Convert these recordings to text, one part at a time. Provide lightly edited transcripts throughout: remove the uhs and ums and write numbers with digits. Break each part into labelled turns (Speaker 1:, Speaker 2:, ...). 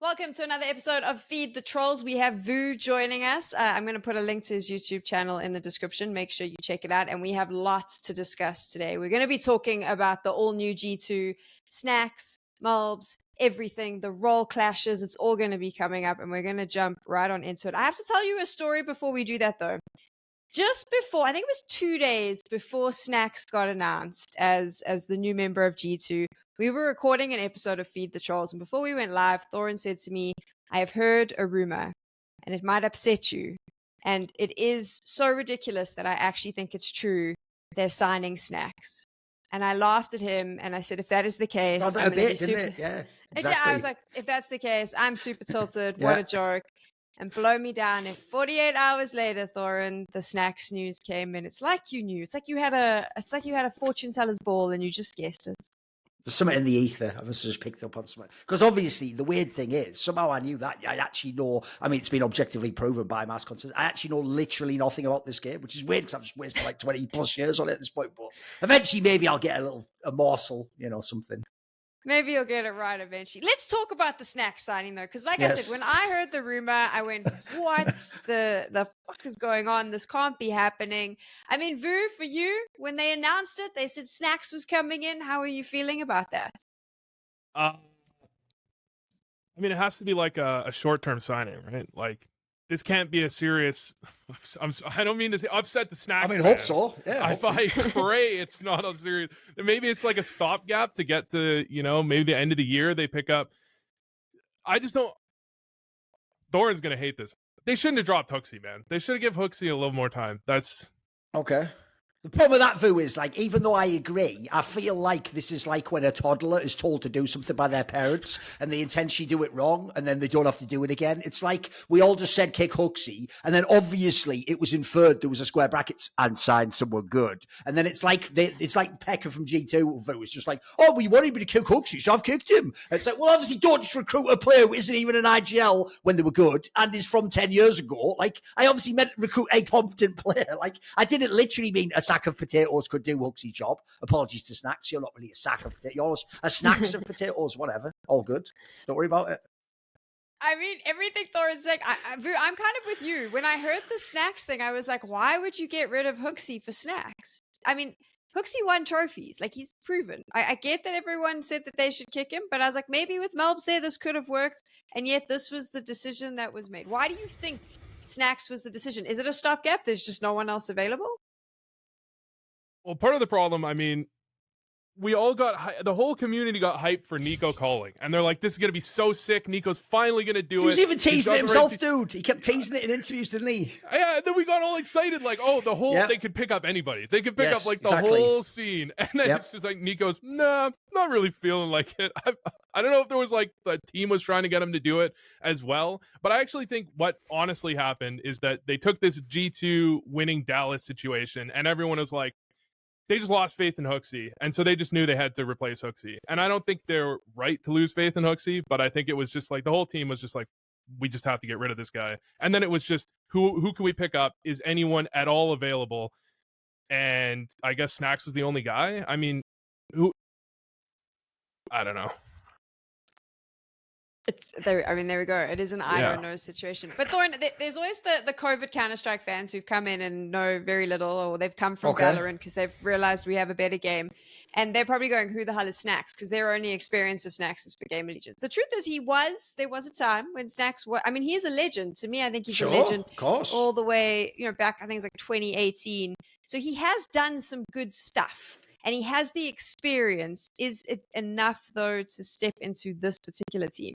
Speaker 1: Welcome to another episode of Feed the Trolls. We have Voo joining us. I'm going to put a link to his YouTube channel in the description. Make sure you check it out. And we have lots to discuss today. We're going to be talking about the all-new G2 Snax, malbs, everything, the role clashes. It's all going to be coming up, and we're going to jump right on into it. I have to tell you a story before we do that, though. Just before, I think it was 2 days before Snax got announced as the new member of G2, we were recording an episode of Feed the Trolls, and before we went live, Thorin said to me, I have heard a rumor, and it might upset you, and it is so ridiculous that I actually think it's true. They're signing Snax. And I laughed at him, and I said, if that is the case,
Speaker 2: I'm
Speaker 1: I'm
Speaker 2: a bit,
Speaker 1: super...
Speaker 2: didn't it? Yeah,
Speaker 1: exactly.
Speaker 2: exactly.
Speaker 1: I was like, if that's the case, I'm super tilted. What a joke. And blow me down. And 48 hours later, Thorin, the Snax news came in. It's like you knew. It's like you had a fortune teller's ball and you just guessed it.
Speaker 2: There's something in the ether. I must have just picked up on something. Because obviously, the weird thing is, somehow I knew that. I actually know, I mean, it's been objectively proven by mass consent. I actually know literally nothing about this game, which is weird because I've just wasted like 20 plus years on it at this point. But eventually, maybe I'll get a morsel, something.
Speaker 1: Maybe you'll get it right eventually. Let's talk about the Snax signing, though, because like I said, when I heard the rumor, I went, what the fuck is going on? This can't be happening. I mean, Voo, for you, when they announced it, they said Snax was coming in. How are you feeling about that?
Speaker 3: I mean, it has to be like a short-term signing, right? Like, this can't be a serious... I don't mean to say upset the Snax.
Speaker 2: I mean, hope so. Yeah,
Speaker 3: I pray it's not a serious... Maybe it's like a stopgap to get to, maybe the end of the year they pick up. I just don't... Thorin's going to hate this. They shouldn't have dropped hooXi, man. They should have given hooXi a little more time. That's...
Speaker 2: Okay. The problem with that, Voo, is like, even though I agree, I feel like this is like when a toddler is told to do something by their parents and they intentionally do it wrong and then they don't have to do it again. It's like we all just said kick hooXi and then obviously it was inferred there was a square brackets and signed someone good. And then it's like Pekka from G2 Voo is just like, oh, well, you wanted me to kick hooXi, so I've kicked him. And it's like, well, obviously don't just recruit a player who isn't even an IGL when they were good and is from 10 years ago. Like, I obviously meant recruit a competent player. Like, I didn't literally mean a sack of potatoes could do hooXi job. Apologies to Snax. You're not really a sack of potatoes. You're a snacks of potatoes, whatever. All good. Don't worry about it.
Speaker 1: I mean, everything Thorin's saying, I'm kind of with you. When I heard the Snax thing, I was like, why would you get rid of hooXi for Snax? I mean, hooXi won trophies. Like, he's proven. I get that everyone said that they should kick him, but I was like, maybe with malbs there, this could have worked. And yet this was the decision that was made. Why do you think Snax was the decision? Is it a stopgap? There's just no one else available?
Speaker 3: Well, part of the problem, I mean, we all the whole community got hyped for Nico calling. And they're like, this is going to be so sick. Nico's finally going to do it.
Speaker 2: He was even teasing it himself, dude. He kept teasing it in interviews, didn't he?
Speaker 3: Yeah, then we got all excited. Like, oh, they could pick up anybody. They could pick up, like, the
Speaker 2: exactly.
Speaker 3: whole scene. And then it's just like, Nico's, nah, not really feeling like it. I don't know if there was, like, the team was trying to get him to do it as well. But I actually think what honestly happened is that they took this G2 winning Dallas situation, and everyone was like, they just lost faith in hooXi, and so they just knew they had to replace hooXi. And I don't think they're right to lose faith in hooXi, but I think it was just like the whole team was just like, we just have to get rid of this guy. And then it was just, who can we pick up? Is anyone at all available? And I guess Snax was the only guy. I mean, I don't know.
Speaker 1: There we go. It is an I don't know situation. But Thorin, there's always the COVID Counter-Strike fans who've come in and know very little, or they've come from Valorant because they've realized we have a better game. And they're probably going, who the hell is Snax? Because their only experience of Snax is for Game of Legends. The truth is there was a time when Snax was, I mean, he is a legend. To me, I think he's a legend
Speaker 2: of course. All
Speaker 1: the way, back, I think it's like 2018. So he has done some good stuff. And he has the experience. Is it enough, though, to step into this particular team?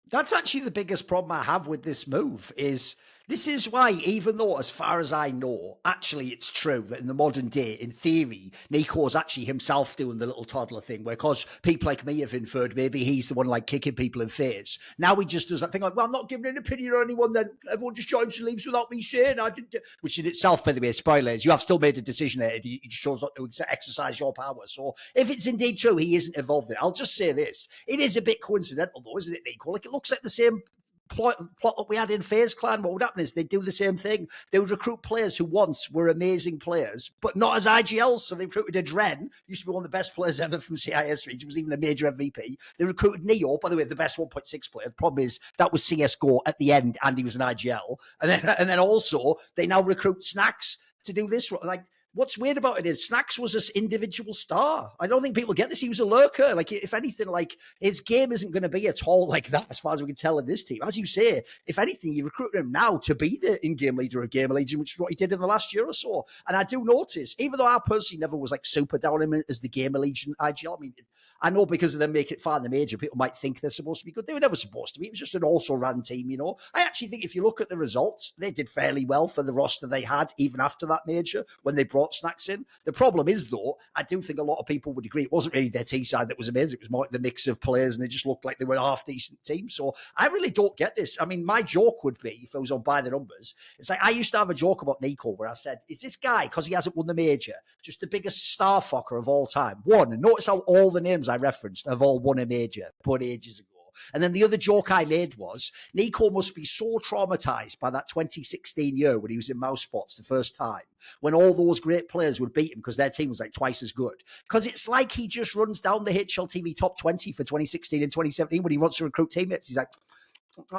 Speaker 2: That's actually the biggest problem I have with this move is this is why, even though, as far as I know, actually it's true that in the modern day, in theory, Nico's actually himself doing the little toddler thing, where because people like me have inferred maybe he's the one like kicking people in face. Now he just does that thing like, well, I'm not giving an opinion on anyone, then everyone just joins and leaves without me saying I didn't. Which in itself, by the way, spoilers, you have still made a decision there. You chose not to exercise your power. So if it's indeed true, he isn't involved in it. I'll just say this. It is a bit coincidental though, isn't it, Nico? Like, it looks like the same plot that we had in FaZe Clan, what would happen is they'd do the same thing. They would recruit players who once were amazing players, but not as IGLs. So they recruited Adren, used to be one of the best players ever from CIS region, was even a major MVP. They recruited Neo, by the way, the best 1.6 player. The problem is that was CSGO at the end, and he was an IGL. And then also they now recruit Snax to do this. Like, what's weird about it is Snax was this individual star. I don't think people get this. He was a lurker. Like, if anything, like, his game isn't going to be at all like that, as far as we can tell in this team. As you say, if anything, you recruit him now to be the in-game leader of Gamer Legion, which is what he did in the last year or so. And I do notice, even though I personally never was like super down on him as the Gamer Legion IGL, I mean, I know because of them making it far in the major, people might think they're supposed to be good. They were never supposed to be. It was just an also-ran team, you know. I actually think if you look at the results, they did fairly well for the roster they had, even after that major, when they brought Snax in. The problem is, though, I do think a lot of people would agree, it wasn't really their T side that was amazing. It was more like the mix of players, and they just looked like they were a half-decent team. So I really don't get this. I mean, my joke would be, if I was on By the Numbers, it's like I used to have a joke about Nico where I said, is this guy, because he hasn't won the major, just the biggest star fucker of all time? One, and notice how all the names I referenced have all won a major, but ages ago. And then the other joke I made was, Nico must be so traumatized by that 2016 year when he was in Mouse Spots the first time, when all those great players would beat him because their team was like twice as good. Because it's like he just runs down the HLTV top 20 for 2016 and 2017 when he wants to recruit teammates. He's like,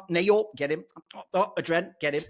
Speaker 2: Neo, get him. Adren, get him.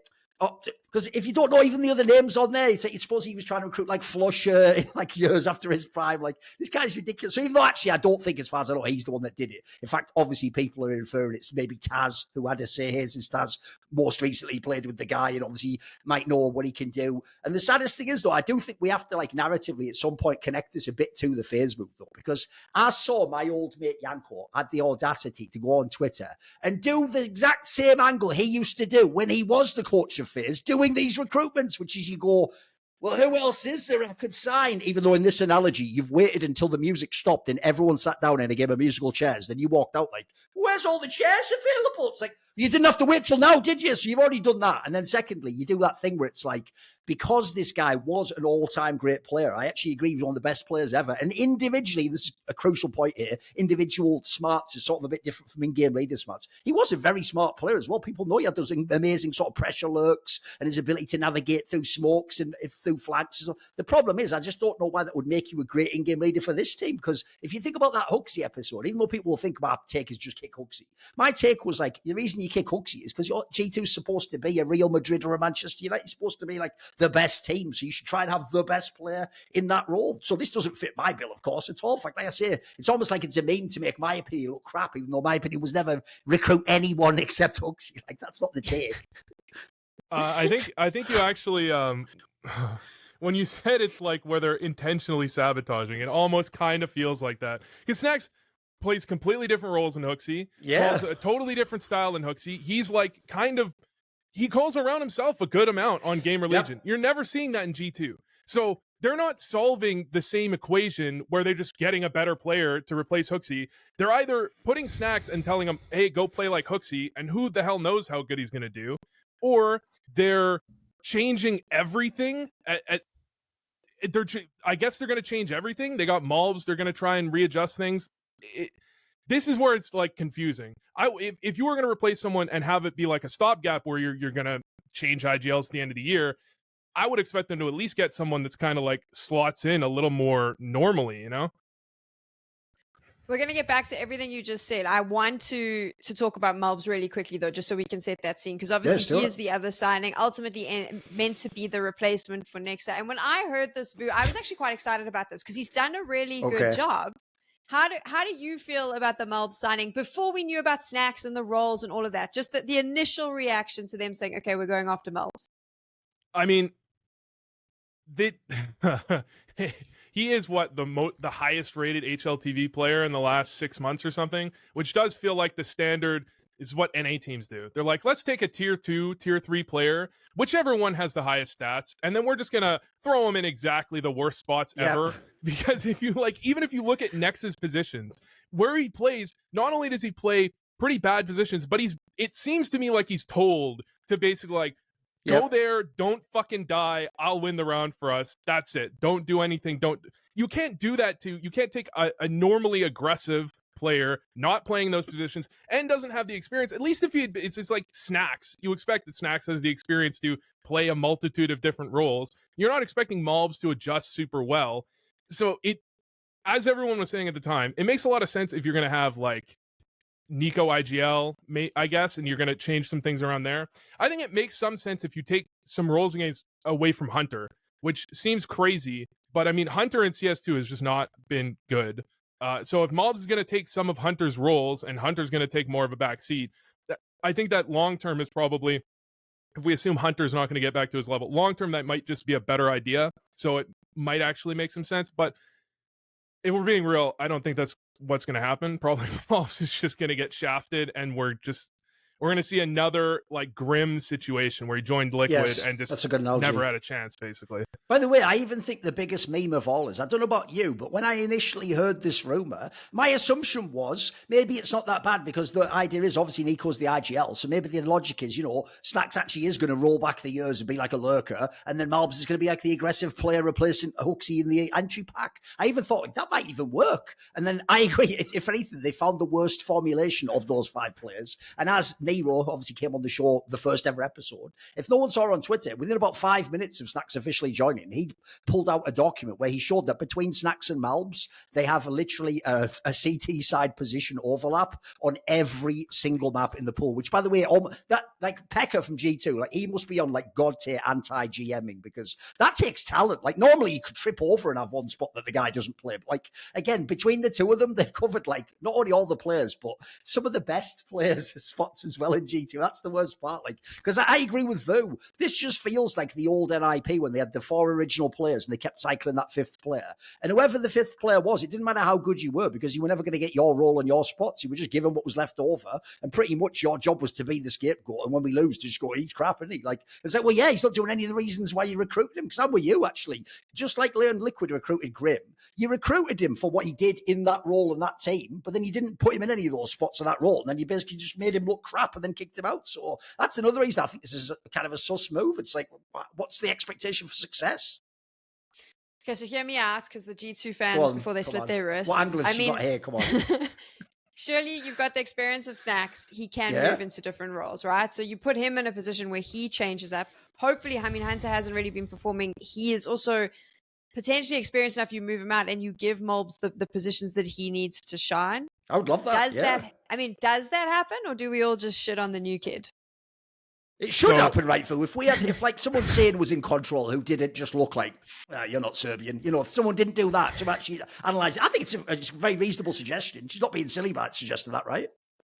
Speaker 2: Because if you don't know even the other names on there, you suppose he was trying to recruit like Flush like years after his prime. Like, this guy's ridiculous. So even though actually I don't think, as far as I know, he's the one that did it. In fact, obviously people are inferring it's maybe Taz who had to say his. Is Taz most recently played with the guy and obviously might know what he can do. And the saddest thing is, though, I do think we have to, like, narratively at some point connect this a bit to the FaZe move, though, because I saw my old mate Yanko had the audacity to go on Twitter and do the exact same angle he used to do when he was the coach of FaZe, doing these recruitments, which is you go, well, who else is there I could sign? Even though in this analogy, you've waited until the music stopped and everyone sat down in a game of musical chairs. Then you walked out like, where's all the chairs available? It's like, you didn't have to wait till now, did you? So you've already done that. And then secondly, you do that thing where it's like, because this guy was an all-time great player, I actually agree he's one of the best players ever. And individually, this is a crucial point here, individual smarts is sort of a bit different from in-game leader smarts. He was a very smart player as well. People know he had those amazing sort of pressure lurks and his ability to navigate through smokes and through flanks. The problem is, I just don't know why that would make you a great in-game leader for this team. Because if you think about that hooXi episode, even though people will think about take is just kick hooXi, my take was like, the reason you kick hooXi is because your G2's supposed to be a Real Madrid or a Manchester United. It's supposed to be like the best team. So you should try and have the best player in that role. So this doesn't fit my bill, of course, at all. In fact, like I say, it's almost like it's a meme to make my opinion look crap, even though my opinion was never recruit anyone except hooXi. Like, that's not the take.
Speaker 3: I think you actually when you said it's like where they're intentionally sabotaging, it almost kind of feels like that. Because Snax plays completely different roles in hooXi.
Speaker 2: Yeah.
Speaker 3: A totally different style in hooXi. He's like he calls around himself a good amount on Gamer Legion. You're never seeing that in G2. So they're not solving the same equation where they're just getting a better player to replace hooXi. They're either putting Snax and telling him, hey, go play like hooXi, and who the hell knows how good he's going to do, or they're changing everything. I guess they're going to change everything. They got malbs. They're going to try and readjust things. This is where it's like confusing. If you were going to replace someone and have it be like a stopgap where you're going to change IGLs at the end of the year, I would expect them to at least get someone that's kind of like slots in a little more normally, you know?
Speaker 1: We're going to get back to everything you just said. I want to talk about malbs really quickly, though, just so we can set that scene, because obviously he is the other signing, ultimately meant to be the replacement for Nexa. And when I heard this voo, I was actually quite excited about this because he's done a really good job. How do you feel about the malbs signing before we knew about Snax and the roles and all of that? Just the initial reaction to them saying, okay, we're going after malbs.
Speaker 3: I mean, he is what the highest rated HLTV player in the last 6 months or something, which does feel like the standard is what NA teams do. They're like, let's take a tier 2, tier 3 player, whichever one has the highest stats, and then we're just gonna throw him in exactly the worst spots ever. Because if you even if you look at Nex's positions, where he plays, not only does he play pretty bad positions, but it seems to me like he's told to basically like, go there, don't fucking die, I'll win the round for us. That's it. Don't do anything. You can't do that you can't take a normally aggressive player, not playing those positions, and doesn't have the experience. At least if it's just like Snax, you expect that Snax has the experience to play a multitude of different roles. You're not expecting malbs to adjust super well. So as everyone was saying at the time, it makes a lot of sense if you're going to have like Nico IGL, I guess, and you're going to change some things around there. I think it makes some sense if you take some roles away from Hunter, which seems crazy, but I mean, Hunter in CS2 has just not been good. So if malbs is going to take some of Hunter's roles and Hunter's going to take more of a back seat, I think that long term is probably, if we assume Hunter's not going to get back to his level, long term that might just be a better idea. So it might actually make some sense. But if we're being real, I don't think that's what's going to happen. Probably malbs is just going to get shafted, and we're going to see another like grim situation where he joined Liquid and just
Speaker 2: that's a good analogy.
Speaker 3: Never had a chance, basically.
Speaker 2: By the way, I even think the biggest meme of all is, I don't know about you, but when I initially heard this rumor, my assumption was maybe it's not that bad because the idea is obviously Nico's the IGL. So maybe the logic is, Snax actually is going to roll back the years and be like a lurker. And then malbs is going to be like the aggressive player replacing hooXi in the entry pack. I even thought like, that might even work. And then I agree. If anything, they found the worst formulation of those 5 players. And as Nero obviously came on the show, the first ever episode, if no one saw on Twitter, within about 5 minutes of Snax officially joining, he pulled out a document where he showed that between Snax and malbs, they have literally a CT side position overlap on every single map in the pool, which, by the way, that like Pekka from G2, like he must be on like god tier anti-GMing because that takes talent. Like normally you could trip over and have one spot that the guy doesn't play. But like, again, between the two of them, they've covered like not only all the players, but some of the best players spots as well in G2. That's the worst part. Like, because I agree with Voo. This just feels like the old NIP when they had the 4 original players and they kept cycling that 5th player. And whoever the 5th player was, it didn't matter how good you were because you were never going to get your role and your spots. You were just given what was left over. And pretty much your job was to be the scapegoat. And when we lose, to just go, he's crap, isn't he? Like, it's like, well, yeah, he's not doing any of the reasons why you recruited him. Because I'm with you, actually. Just like Leon Liquid recruited Grim, you recruited him for what he did in that role and that team, but then you didn't put him in any of those spots of that role. And then you basically just made him look crap and then kicked him out. So that's another reason I think this is kind of a sus move. It's like, what's the expectation for success?
Speaker 1: Okay, so hear me out, because the G2 fans, before they slit their wrists.
Speaker 2: What angle has she got here? Come on.
Speaker 1: Surely you've got the experience of Snax. He can move into different roles, right? So you put him in a position where he changes up. Hopefully, I mean, Hunter hasn't really been performing. He is also potentially experienced enough. You move him out and you give malbs the positions that he needs to shine.
Speaker 2: I would love that.
Speaker 1: Does that happen, or do we all just shit on the new kid?
Speaker 2: It should happen, right, Phil? If like someone saying was in control who didn't just look like, you're not Serbian, if someone didn't do that, so actually analyze it, I think it's a very reasonable suggestion. She's not being silly by suggesting that, right?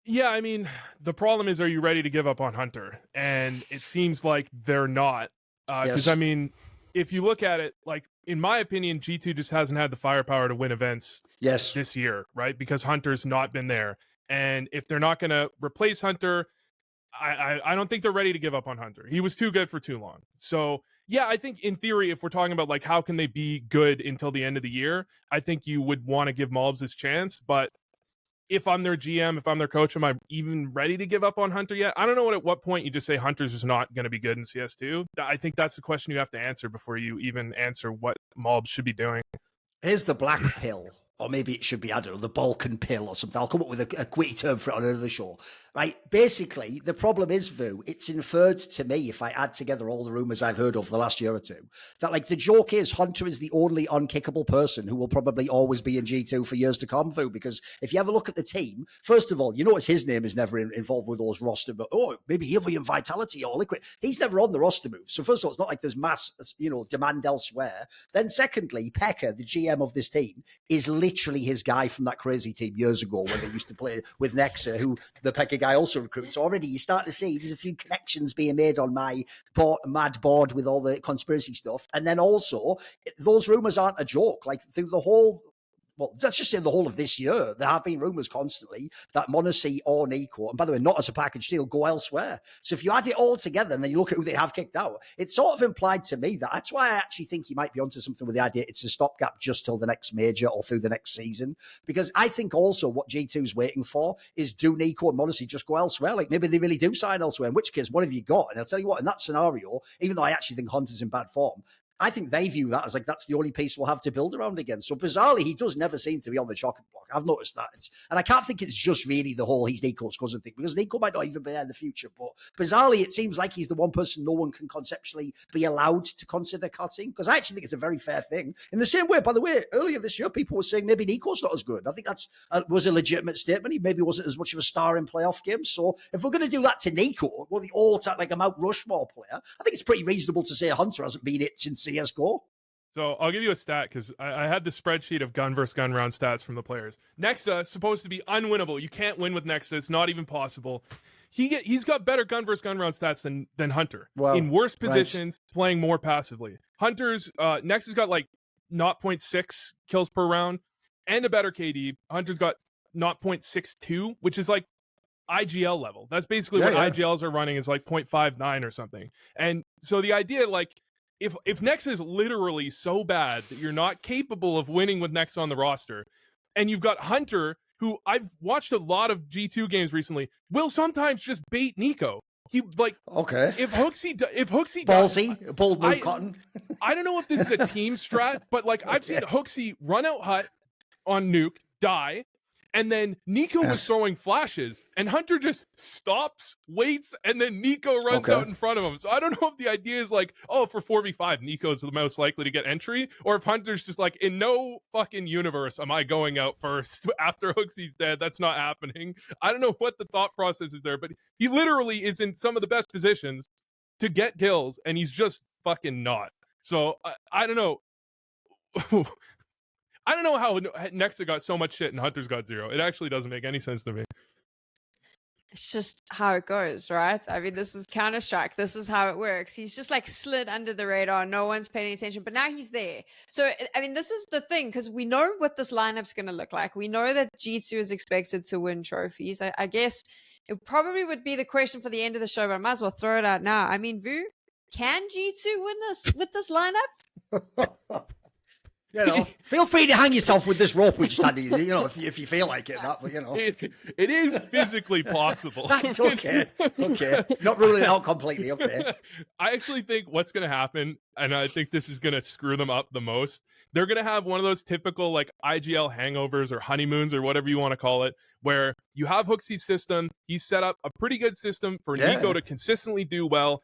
Speaker 3: Yeah, I mean, the problem is, are you ready to give up on Hunter? And it seems like they're not. Because, I mean, if you look at it, like, in my opinion, G2 just hasn't had the firepower to win events this year, right? Because Hunter's not been there. And if they're not going to replace Hunter, I don't think they're ready to give up on Hunter. He was too good for too long. So, yeah, I think in theory, if we're talking about, like, how can they be good until the end of the year, I think you would want to give malbs his chance. But if I'm their GM, if I'm their coach, am I even ready to give up on Hunter yet? I don't know at what point you just say Hunter's just not going to be good in CS2. I think that's the question you have to answer before you even answer what malbs should be doing.
Speaker 2: Here's the black pill. Or maybe it should be, I don't know, the Balkan pill or something. I'll come up with a witty term for it on another show. Right? Basically, the problem is, Voo, it's inferred to me, if I add together all the rumours I've heard over the last year or two, that like the joke is Hunter is the only unkickable person who will probably always be in G2 for years to come, Voo, because if you ever look at the team, first of all, you notice his name is never involved with those roster, but maybe he'll be in Vitality or Liquid. He's never on the roster move. So first of all, it's not like there's mass, demand elsewhere. Then secondly, Pekka, the GM of this team, is literally his guy from that crazy team years ago when they used to play with Nexa, who the Pekka guy also recruits. So already you start to see there's a few connections being made on my mad board with all the conspiracy stuff. And then also, those rumors aren't a joke. Like through the whole, well, let's just say the whole of this year, there have been rumours constantly that m0NESY or Nico, and by the way, not as a package deal, go elsewhere. So if you add it all together and then you look at who they have kicked out, it's sort of implied to me that's why I actually think you might be onto something with the idea it's a stopgap just till the next major or through the next season. Because I think also what G2's waiting for is do Nico and m0NESY just go elsewhere? Like maybe they really do sign elsewhere, in which case, what have you got? And I'll tell you what, in that scenario, even though I actually think Hunter's in bad form, I think they view that as like that's the only piece we'll have to build around again. So bizarrely, he does never seem to be on the chopping block. I've noticed that, and I can't think it's just really the whole he's Nico's cousin thing, because Nico might not even be there in the future. But bizarrely, it seems like he's the one person no one can conceptually be allowed to consider cutting, because I actually think it's a very fair thing. In the same way, by the way, earlier this year, people were saying maybe Nico's not as good. I think that's was a legitimate statement. He maybe wasn't as much of a star in playoff games. So if we're going to do that to Nico, well, the all-time like a Mount Rushmore player, I think it's pretty reasonable to say Hunter hasn't been it since CSGO.
Speaker 3: So I'll give you a stat because I had the spreadsheet of gun versus gun round stats from the players. Nexa is supposed to be unwinnable. You can't win with Nexa. It's not even possible. He's got better gun versus gun round stats than Hunter.
Speaker 2: Wow.
Speaker 3: In worse positions, playing more passively. Hunter's Nexa's got like 0.6 kills per round and a better KD. Hunter's got 0.62, which is like IGL level. That's basically what IGLs are running, is like 0.59 or something. And so the idea, like, if Nexa is literally so bad that you're not capable of winning with Nexa on the roster, and you've got Hunter, who I've watched a lot of G2 games recently, will sometimes just bait Nico. He like if hooXi
Speaker 2: ballsy, bold move, Cotton.
Speaker 3: I don't know if this is a team strat, but like I've seen hooXi run out hut on nuke, die, and then Nico was throwing flashes, and Hunter just stops, waits, and then Nico runs out in front of him. So I don't know if the idea is like, oh, for 4v5, Nico's the most likely to get entry, or if Hunter's just like, in no fucking universe am I going out first after hooXi's dead. That's not happening. I don't know what the thought process is there, but he literally is in some of the best positions to get kills, and he's just fucking not. So I don't know. I don't know how Nexa got so much shit and Hunter's got 0. It actually doesn't make any sense to me.
Speaker 1: It's just how it goes, right? I mean, this is Counter-Strike. This is how it works. He's just like slid under the radar. No one's paying attention, but now he's there. So, I mean, this is the thing, because we know what this lineup's going to look like. We know that G2 is expected to win trophies. I guess it probably would be the question for the end of the show, but I might as well throw it out now. I mean, Voo, can G2 win this with this lineup?
Speaker 2: You know, feel free to hang yourself with this rope we're just handing you, you know, if you feel like it. That, but, you know.
Speaker 3: It is physically possible.
Speaker 2: That's okay. Not ruling it out completely. Okay.
Speaker 3: I actually think what's going to happen, and I think this is going to screw them up the most, they're going to have one of those typical like IGL hangovers or honeymoons or whatever you want to call it, where you have hooXi's system. He's set up a pretty good system for Nico to consistently do well.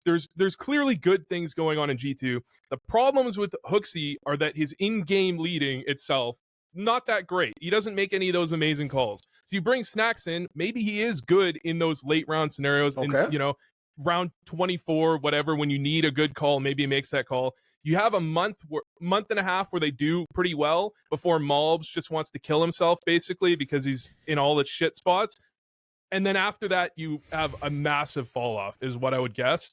Speaker 3: There's clearly good things going on in G2. The problems with hooXi are that his in-game leading itself, not that great. He doesn't make any of those amazing calls. So you bring Snax in, maybe he is good in those late round scenarios, and you know, round 24, whatever, when you need a good call, maybe he makes that call. You have a month and a half where they do pretty well before malbs just wants to kill himself, basically, because he's in all the shit spots. And then after that, you have a massive fall off, is what I would guess.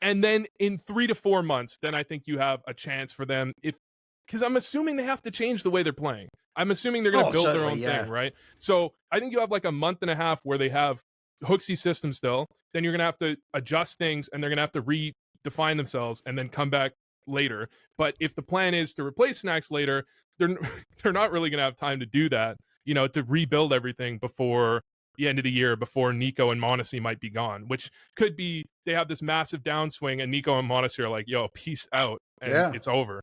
Speaker 3: And then in 3 to 4 months, then I think you have a chance for them, because I'm assuming they have to change the way they're playing. I'm assuming they're going to build their own thing, right? So I think you have like a month and a half where they have hooXi system still. Then you're going to have to adjust things, and they're going to have to redefine themselves and then come back later. But if the plan is to replace Snax later, they're not really going to have time to do that, you know, to rebuild everything before the end of the year, before Nico and m0NESY might be gone, which could be they have this massive downswing and Nico and m0NESY are like, yo, peace out, and it's over.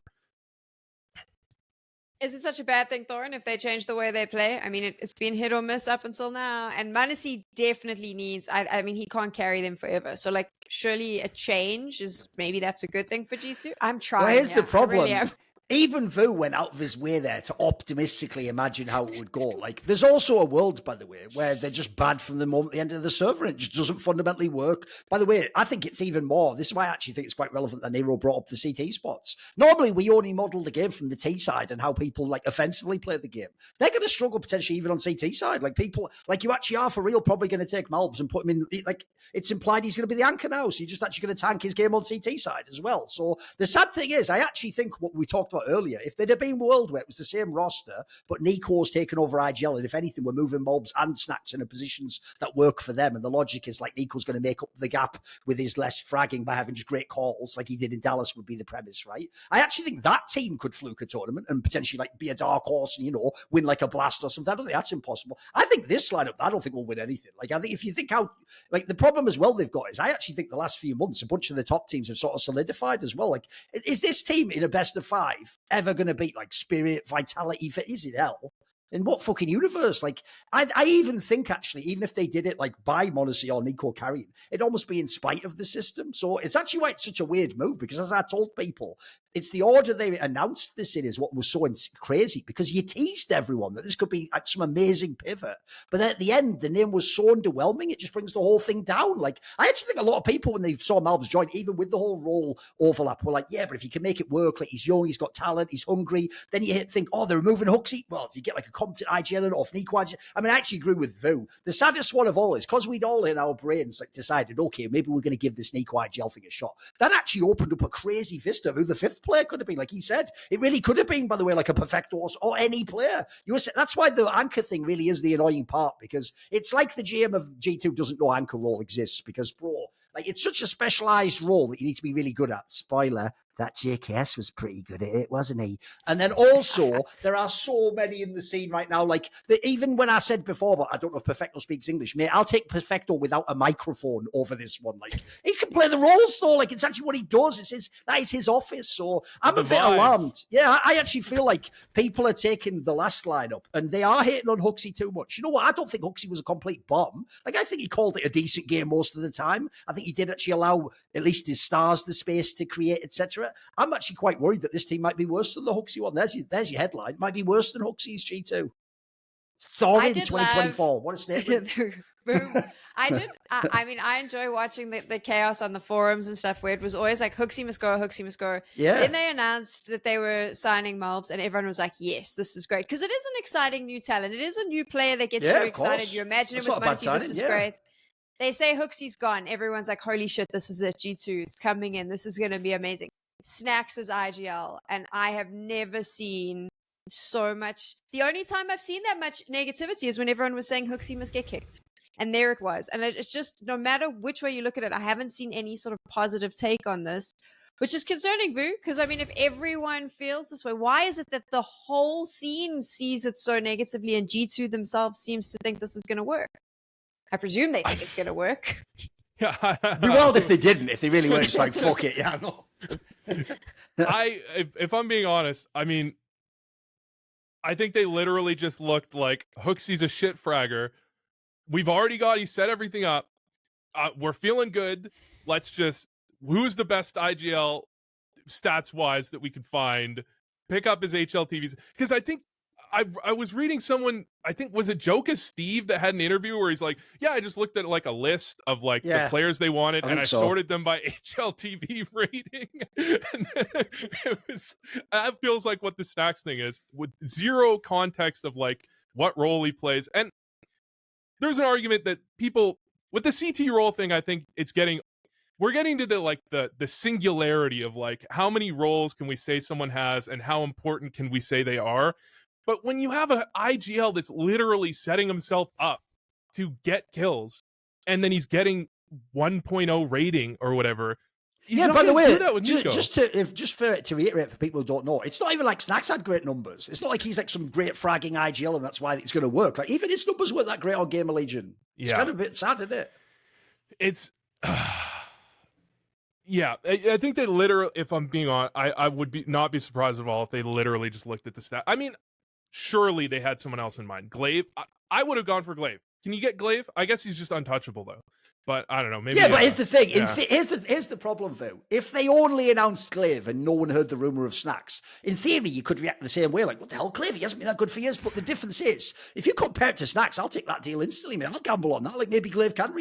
Speaker 1: Is it such a bad thing, Thorin, if they change the way they play? I mean, it's been hit or miss up until now. And m0NESY definitely needs, I mean, he can't carry them forever. So, like, surely a change is, maybe that's a good thing for G2. I'm trying.
Speaker 2: Well, here's the problem. Even Voo went out of his way there to optimistically imagine how it would go. Like, there's also a world, by the way, where they're just bad from the moment they enter the server and it just doesn't fundamentally work. By the way, I think it's even more. This is why I actually think it's quite relevant that Nero brought up the CT spots. Normally, we only model the game from the T side and how people, like, offensively play the game. They're going to struggle potentially even on CT side. Like, people, like, you actually are for real probably going to take malbs and put him in, like, it's implied he's going to be the anchor now. So you're just actually going to tank his game on CT side as well. So the sad thing is, I actually think what we talked about about earlier, if there'd have been a world where it was the same roster, but Nico's taken over IGL, and if anything, we're moving malbs and Snax into positions that work for them, and the logic is like Nico's going to make up the gap with his less fragging by having just great calls like he did in Dallas would be the premise, right? I actually think that team could fluke a tournament and potentially like be a dark horse and, you know, win like a blast or something. I don't think that's impossible. I think this lineup, I don't think will win anything. Like, I think if you think how, like, the problem as well they've got is I actually think the last few months, a bunch of the top teams have sort of solidified as well. Like, is this team in a best of 5 ever going to beat like Spirit, Vitality? Is it hell? In what fucking universe? Like, I even think, actually, even if they did it, like, by Monacy or Nico carrying, it'd almost be in spite of the system. So it's actually why it's such a weird move, because as I told people, it's the order they announced this in is what was so crazy, because you teased everyone that this could be like some amazing pivot. But then at the end, the name was so underwhelming, it just brings the whole thing down. Like, I actually think a lot of people, when they saw malbs join, even with the whole role overlap, were like, yeah, but if you can make it work, like, he's young, he's got talent, he's hungry, then you think, oh, they're removing hooXi. Well, if you get like a competent IGL off Nico, I mean, I actually agree with Voo. The saddest one of all is because we'd all in our brains like decided, okay, maybe we're going to give this Nico IGL thing a shot. That actually opened up a crazy vista of who the 5th player could have been. Like he said, it really could have been, by the way, like a Perfectos or any player. That's why the anchor thing really is the annoying part, because it's like the GM of G2 doesn't know anchor role exists, because, bro, like, it's such a specialized role that you need to be really good at. Spoiler, that JKS was pretty good at it, wasn't he? And then also, there are so many in the scene right now. Like, even when I said before, but I don't know if Perfecto speaks English, mate, I'll take Perfecto without a microphone over this one. Like, he can play the roles, though. Like, it's actually what he does. That is his office. So I'm a bit alarmed. Yeah, I actually feel like people are taking the last lineup and they are hating on hooXi too much. You know what? I don't think hooXi was a complete bomb. Like, I think he called it a decent game most of the time. I think he did actually allow at least his stars the space to create, etc. I'm actually quite worried that this team might be worse than the hooXi one. There's your headline. Might be worse than hooXi's G2. It's Thorin 2024. What a statement.
Speaker 1: I mean, I enjoy watching the chaos on the forums and stuff where it was always like, hooXi must go, hooXi must go.
Speaker 2: Yeah.
Speaker 1: Then they announced that they were signing malbs and everyone was like, yes, this is great. Because it is an exciting new talent. It is a new player that gets you excited. You imagine it with Monacy, this is great. They say hooXi's gone. Everyone's like, holy shit, this is it. G2, it's coming in. This is going to be amazing. Snax is IGL, and I have never seen so much. The only time I've seen that much negativity is when everyone was saying hooXi must get kicked. And there it was. And it's just, no matter which way you look at it, I haven't seen any sort of positive take on this, which is concerning, Voo. Because, I mean, if everyone feels this way, why is it that the whole scene sees it so negatively and G2 themselves seems to think this is going to work? I presume they think it's going to work.
Speaker 3: Yeah,
Speaker 2: it'd be wild if they didn't. If they really were just like, fuck it, yeah. No.
Speaker 3: If I'm being honest, I mean, I think they literally just looked like hooXi's a shit fragger. We've already he set everything up. We're feeling good. Let's just, who's the best IGL stats wise that we can find? Pick up his HLTVs, because I think I was reading someone, I think, was it Jokas Steve that had an interview where he's like, yeah, I just looked at like a list of like the players they wanted and I sorted them by HLTV rating. And that feels like what the Snax thing is, with zero context of like what role he plays. And there's an argument that people with the CT role thing, I think we're getting to the singularity of like how many roles can we say someone has and how important can we say they are. But when you have an IGL that's literally setting himself up to get kills, and then he's getting 1.0 rating or whatever, he's not
Speaker 2: by the way,
Speaker 3: do that with Nico.
Speaker 2: just to reiterate for people who don't know, it's not even like Snax had great numbers. It's not like he's like some great fragging IGL and that's why it's going to work. Like, even his numbers weren't that great on Gamer Legion. It's kind of a bit sad, isn't it?
Speaker 3: It's yeah, I think they literally, if I'm being honest, I would not be surprised at all if they literally just looked at the stat. I mean, surely they had someone else in mind. Glaive, I would have gone for Glaive. Can you get Glaive? I guess he's just untouchable though. But I don't know. Maybe.
Speaker 2: Yeah, but here's the thing. Yeah. Here's the problem, though. If they only announced Glaive and no one heard the rumor of Snax, in theory, you could react the same way. Like, what the hell, Glaive? He hasn't been that good for years. But the difference is, if you compare it to Snax, I'll take that deal instantly, man. I'll gamble on that. Like, maybe Glaive can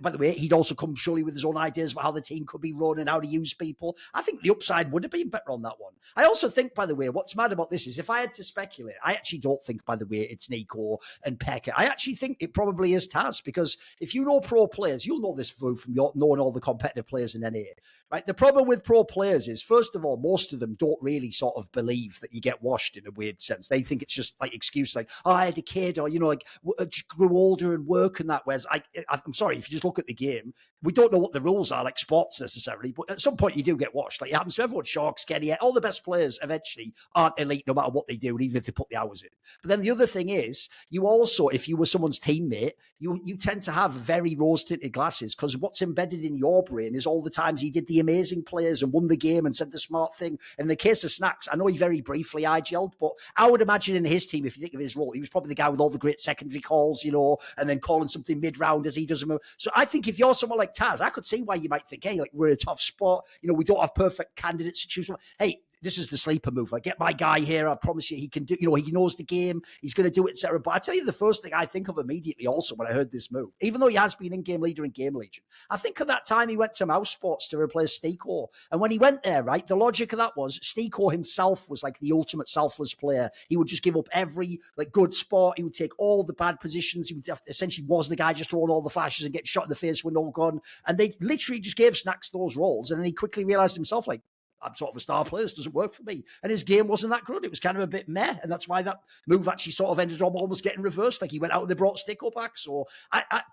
Speaker 2: by the way, he'd also come surely with his own ideas about how the team could be run and how to use people. I think the upside would have been better on that one. I also think, by the way, what's mad about this is if I had to speculate, I actually don't think, by the way, it's Nico and Pekka. I actually think it probably is Taz, because if you know pro players, you'll know this from knowing all the competitive players in NA, right? The problem with pro players is, first of all, most of them don't really sort of believe that you get washed in a weird sense. They think it's just like excuse, like, oh, I had a kid, or, you know, like just grew older and work and that. Whereas I'm sorry, if you just look at the game, we don't know what the rules are, like sports necessarily, but at some point you do get washed. Like it happens to everyone. Sharks, Kenny, all the best players eventually aren't elite no matter what they do, even if they put the hours in. But then the other thing is, you also, if you were someone's teammate, you tend to have very rose-tinted glasses, because what's embedded in your brain is all the times he did the amazing players and won the game and said the smart thing. In the case of Snax, I know he very briefly IGL'd, but I would imagine in his team, if you think of his role, he was probably the guy with all the great secondary calls, you know, and then calling something mid-round as he does. So I think if you're someone like Taz, I could see why you might think, hey, like, we're in a tough spot. You know, we don't have perfect candidates to choose from. Hey, this is the sleeper move. I get my guy here. I promise you he can do, you know, he knows the game. He's going to do it, etc. But I tell you, the first thing I think of immediately also when I heard this move, even though he has been in-game leader in Game Legion, I think of that time he went to Mouse Sports to replace Stiko. And when he went there, right, the logic of that was Stiko himself was like the ultimate selfless player. He would just give up every like good spot. He would take all the bad positions. He would essentially was the guy just throwing all the flashes and getting shot in the face with no gun. And they literally just gave Snax those roles. And then he quickly realized himself, like, I'm sort of a star player. This doesn't work for me. And his game wasn't that good. It was kind of a bit meh. And that's why that move actually sort of ended up almost getting reversed. Like he went out and they brought Stiko back. So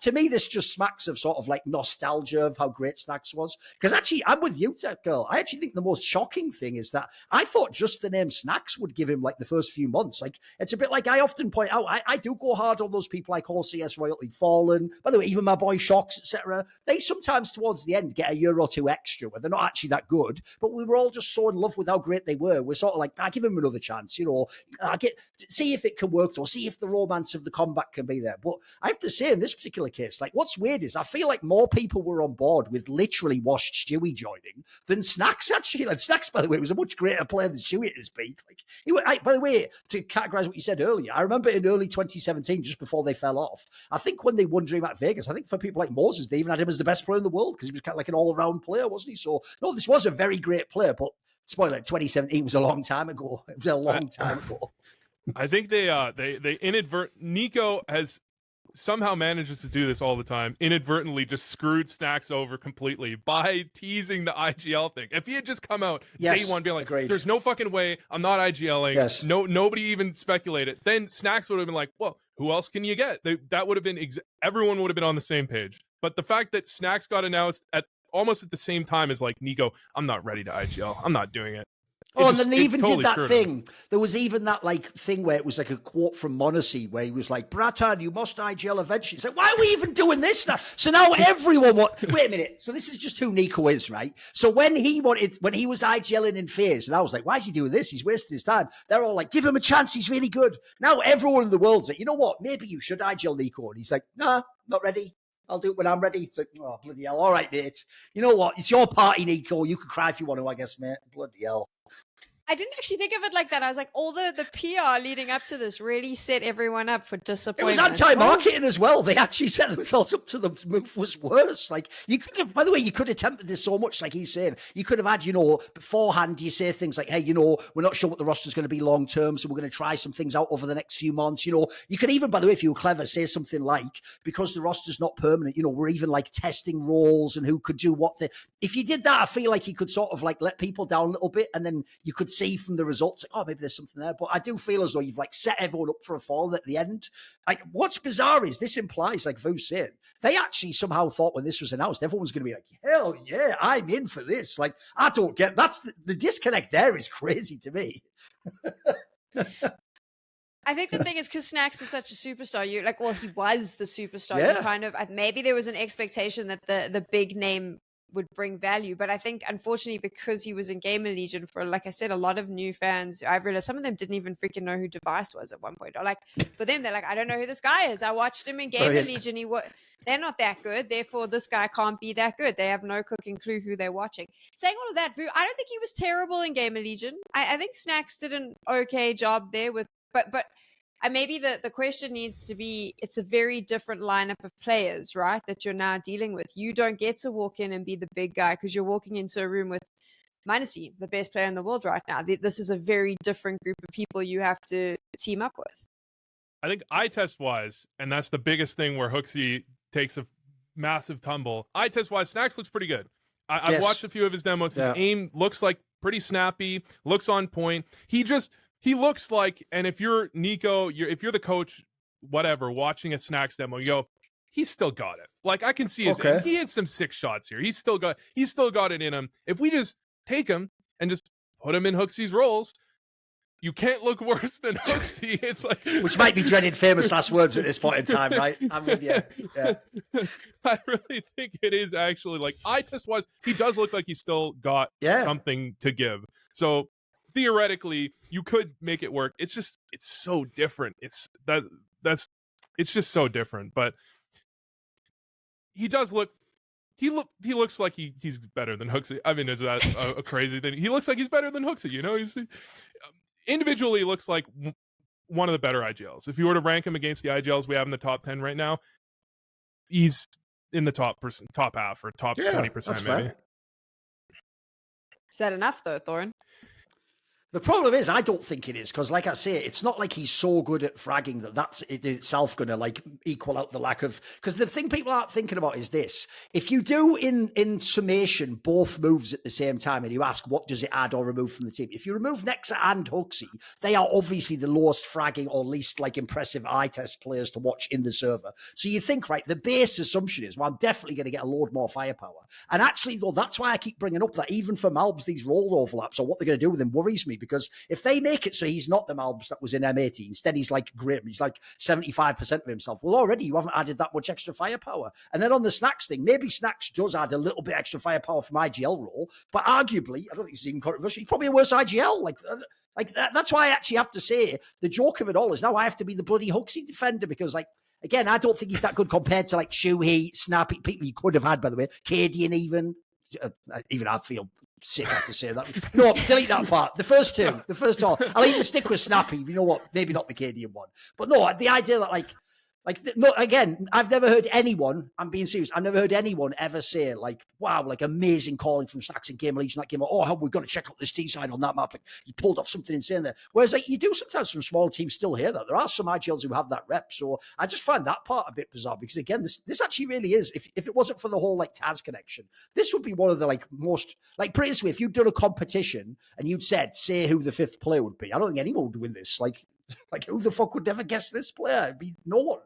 Speaker 2: to me, this just smacks of sort of like nostalgia of how great Snax was. Because actually, I'm with you, Tech Girl. I actually think the most shocking thing is that I thought just the name Snax would give him like the first few months. Like it's a bit like I often point out, I do go hard on those people I call CS Royalty Fallen. By the way, even my boy Shocks, etc. They sometimes towards the end get a year or two extra where they're not actually that good. But we were all just so in love with how great they were. We're sort of like, I give him another chance, you know. See if it can work, though. See if the romance of the combat can be there. But I have to say, in this particular case, like, what's weird is I feel like more people were on board with literally washed Stewie joining than Snax actually. Like Snax, by the way, was a much greater player than Stewie at his peak. Like, by the way, to categorize what you said earlier, I remember in early 2017, just before they fell off, I think when they won DreamHack Vegas, I think for people like Moses, they even had him as the best player in the world because he was kind of like an all-around player, wasn't he? So, no, this was a very great player, but spoiler, 2017 was a long time ago. It was a long time ago.
Speaker 3: I think they Nico has somehow manages to do this all the time, inadvertently just screwed Snax over completely by teasing the IGL thing. If he had just come out day one being like, agreed, there's no fucking way I'm not IGLing, yes, nobody even speculated, then Snax would have been like, well, who else can you get? That would have been, everyone would have been on the same page. But the fact that Snax got announced at almost at the same time as like Nico, I'm not ready to IGL. I'm not doing it.
Speaker 2: And then they even totally did that thing. There was even that like thing where it was like a quote from Monacy where he was like, Bratan, you must IGL eventually. It's like, why are we even doing this now? So now everyone wait a minute. So this is just who Nico is, right? So when he was IGLing in FaZe, and I was like, why is he doing this? He's wasting his time. They're all like, give him a chance. He's really good. Now everyone in the world's like, you know what? Maybe you should IGL Nico. And he's like, nah, not ready. I'll do it when I'm ready. It's like, oh, bloody hell. All right, mate. You know what? It's your party, Nico. You can cry if you want to, I guess, mate. Bloody hell.
Speaker 1: I didn't actually think of it like that. I was like, all the PR leading up to this really set everyone up for disappointment.
Speaker 2: It was anti-marketing as well. They actually set themselves up to the move was worse. Like, you could have, by the way, you could have tempted this so much, like he's saying. You could have had, you know, beforehand, you say things like, hey, you know, we're not sure what the roster's going to be long term, so we're going to try some things out over the next few months. You know, you could even, by the way, if you were clever, say something like, because the roster's not permanent, you know, we're even like testing roles and who could do what. If you did that, I feel like you could sort of like let people down a little bit, and then you could see from the results, like, oh, maybe there's something there. But I do feel as though you've like set everyone up for a fall at the end. Like, what's bizarre is this implies, like Voo said, they actually somehow thought when this was announced, everyone's going to be like, hell yeah, I'm in for this. Like, I don't get, that's the disconnect there is crazy to me.
Speaker 1: I think the thing is because Snax is such a superstar, he was the superstar.
Speaker 2: Yeah.
Speaker 1: You kind of, maybe there was an expectation that the big name would bring value, but I think unfortunately because he was in Gamer Legion for, like I said, a lot of new fans, I've realized some of them didn't even freaking know who Device was at one point. Or like for them, they're like, I don't know who this guy is. I watched him in Gamer Legion. They're not that good, therefore this guy can't be that good. They have no cooking clue who they're watching. Saying all of that, Voo, I don't think he was terrible in Gamer Legion. I think Snax did an okay job there with, but maybe the question needs to be, it's a very different lineup of players, right, that you're now dealing with. You don't get to walk in and be the big guy because you're walking into a room with malbsMd, the best player in the world right now. This is a very different group of people you have to team up with.
Speaker 3: I think eye test wise, and that's the biggest thing where hooXi takes a massive tumble. Eye test wise, Snax looks pretty good. I've watched a few of his demos. His aim looks like pretty snappy, looks on point. He looks like, and if you're Nico, if you're the coach, whatever, watching a Snax demo, you go, he's still got it. Like, I can see his aim. He had some 6 shots here. He's still got it in him. If we just take him and just put him in hooXi's roles, you can't look worse than hooXi. It's like,
Speaker 2: which might be dreaded famous last words at this point in time, right? I'm with you. Yeah.
Speaker 3: I really think it is actually, like, eye test wise, he does look like he's still got something to give. So theoretically, you could make it work. It's just, it's so different. It's just so different. But he does look. He looks like he's better than hooXi. I mean, is that a crazy thing? He looks like he's better than hooXi. You know, individually looks like one of the better IGLs. If you were to rank him against the IGLs we have in the top 10 right now, he's in the top half or top 20% maybe.
Speaker 2: Fair.
Speaker 1: Is that enough though, Thorin?
Speaker 2: The problem is, I don't think it is, because like I say, it's not like he's so good at fragging that that's in itself going to like equal out the lack of, because the thing people aren't thinking about is this: if you do in summation both moves at the same time and you ask what does it add or remove from the team, if you remove Nexa and hooXi, they are obviously the lowest fragging or least like impressive eye test players to watch in the server. So you think, right, the base assumption is, well, I'm definitely going to get a load more firepower. And actually, though, that's why I keep bringing up that even for malbs, these role overlaps or what they're going to do with him worries me. Because if they make it so he's not the malbs that was in M80, instead he's like Grim, he's like 75% of himself, well, already you haven't added that much extra firepower. And then on the Snax thing, maybe Snax does add a little bit extra firepower from IGL role, but arguably, I don't think it's even controversial, he's probably a worse IGL. Like that's why I actually have to say the joke of it all is now I have to be the bloody hooXi defender, because like, again, I don't think he's that good compared to like Shuhei, Snappy, people you could have had, by the way, Cadian even I feel sick after saying that. No, delete that part. The first two, I'll even stick with Snappy. You know what? Maybe not the Cadian one, but no, the idea that no, again, I've never heard anyone, I'm being serious, I've never heard anyone ever say, like, wow, like amazing calling from Snax in Game of Legion, that game, oh, we've got to check out this T-side on that map. Like, you pulled off something insane there. Whereas, like, you do sometimes from small teams still hear that. There are some IGLs who have that rep. So I just find that part a bit bizarre, because, again, this actually really is, if it wasn't for the whole, like, Taz connection, this would be one of the, like, most, like, pretty this way, if you'd done a competition and you'd said, say who the 5th player would be, I don't think anyone would win this. Like who the fuck would ever guess this player? It'd be no one.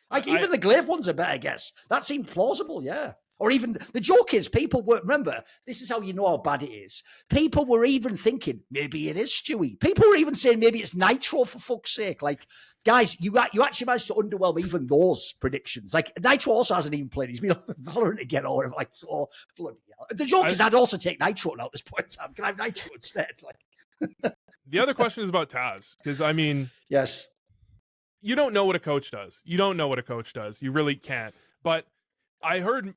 Speaker 2: Like, even the Glaive one's a better guess. That seemed plausible, yeah. Or even, the joke is, people were, remember, this is how you know how bad it is. People were even thinking, maybe it is Stewie. People were even saying, maybe it's Nitro, for fuck's sake. Like, guys, you actually managed to underwhelm even those predictions. Like, Nitro also hasn't even played. He's been on Valorant again, or whatever. Like, so, bloody hell. The joke is, I'd also take Nitro now at this point in time. Can I have Nitro instead? Like,
Speaker 3: the other question is about Taz, because, I mean...
Speaker 2: Yes.
Speaker 3: You don't know what a coach does. You don't know what a coach does. You really can't. But I haven't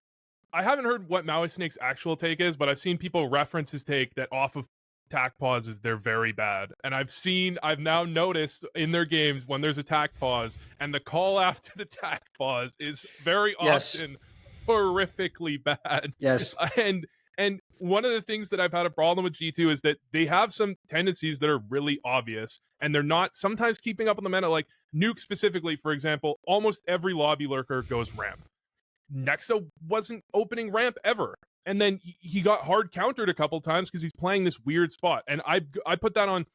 Speaker 3: heard what malbsMd's actual take is, but I've seen people reference his take that off of tack pauses, they're very bad. And I've now noticed in their games when there's a tack pause and the call after the tack pause is very often horrifically bad.
Speaker 2: Yes.
Speaker 3: And one of the things that I've had a problem with G2 is that they have some tendencies that are really obvious, and they're not sometimes keeping up on the meta. Like Nuke specifically, for example, almost every lobby lurker goes ramp. Nexa wasn't opening ramp ever. And then he got hard countered a couple times because he's playing this weird spot. And I put that on,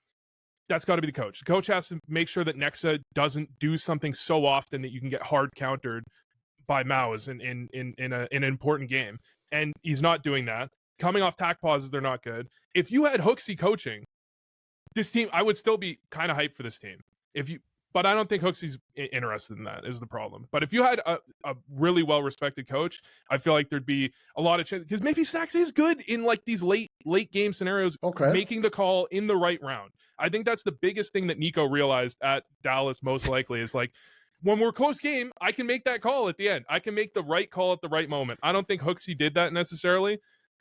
Speaker 3: that's got to be the coach. The coach has to make sure that Nexa doesn't do something so often that you can get hard countered by Maus in an important game. And he's not doing that. Coming off tack pauses, they're not good. If you had hooXi coaching, this team, I would still be kind of hyped for this team. But I don't think hooXi's interested in that, is the problem. But if you had a really well-respected coach, I feel like there'd be a lot of chance, because maybe Snax is good in like these late game scenarios, making the call in the right round. I think that's the biggest thing that Nico realized at Dallas, most likely, is like, when we're close game, I can make that call at the end. I can make the right call at the right moment. I don't think hooXi did that necessarily.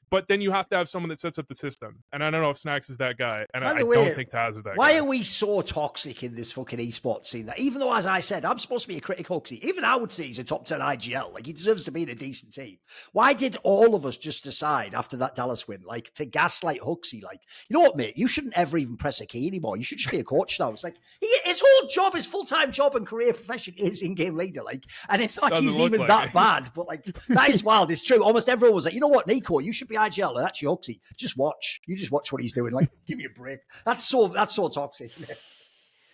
Speaker 3: But then you have to have someone that sets up the system. And I don't know if Snax is that guy. And I
Speaker 2: way,
Speaker 3: don't think Taz is that guy.
Speaker 2: Why are we so toxic in this fucking esports scene that even though, as I said, I'm supposed to be a critic hooXi, even I would say he's a top 10 IGL. Like, he deserves to be in a decent team. Why did all of us just decide after that Dallas win, like, to gaslight hooXi? Like, you know what, mate? You shouldn't ever even press a key anymore. You should just be a coach now. It's like, his whole job, his full-time job and career profession is in-game leader. Like, and it's not like he's even like that bad. But, like, that is wild. It's true. Almost everyone was like, you know what, Nico, you should be IGL. And actually, hooXi, just watch. You just watch what he's doing. Like, give me a break. That's so toxic.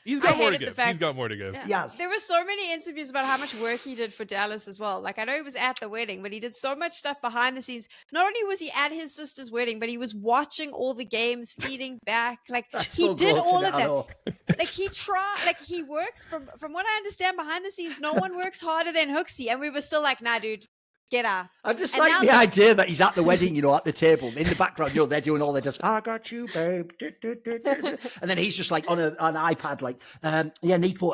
Speaker 3: He's got more to give. He's got more to give.
Speaker 1: Yes. There were so many interviews about how much work he did for Dallas as well. Like, I know he was at the wedding, but he did so much stuff behind the scenes. Not only was he at his sister's wedding, but he was watching all the games, feeding back. Like, he did all of that. Like, he works from what I understand behind the scenes, no one works harder than hooXi. And we were still like, nah, dude. Get out.
Speaker 2: I just like the idea that he's at the wedding, at the table. In the background, they're doing all their just, I got you, babe. And then he's just like on an iPad, like, yeah, Nico,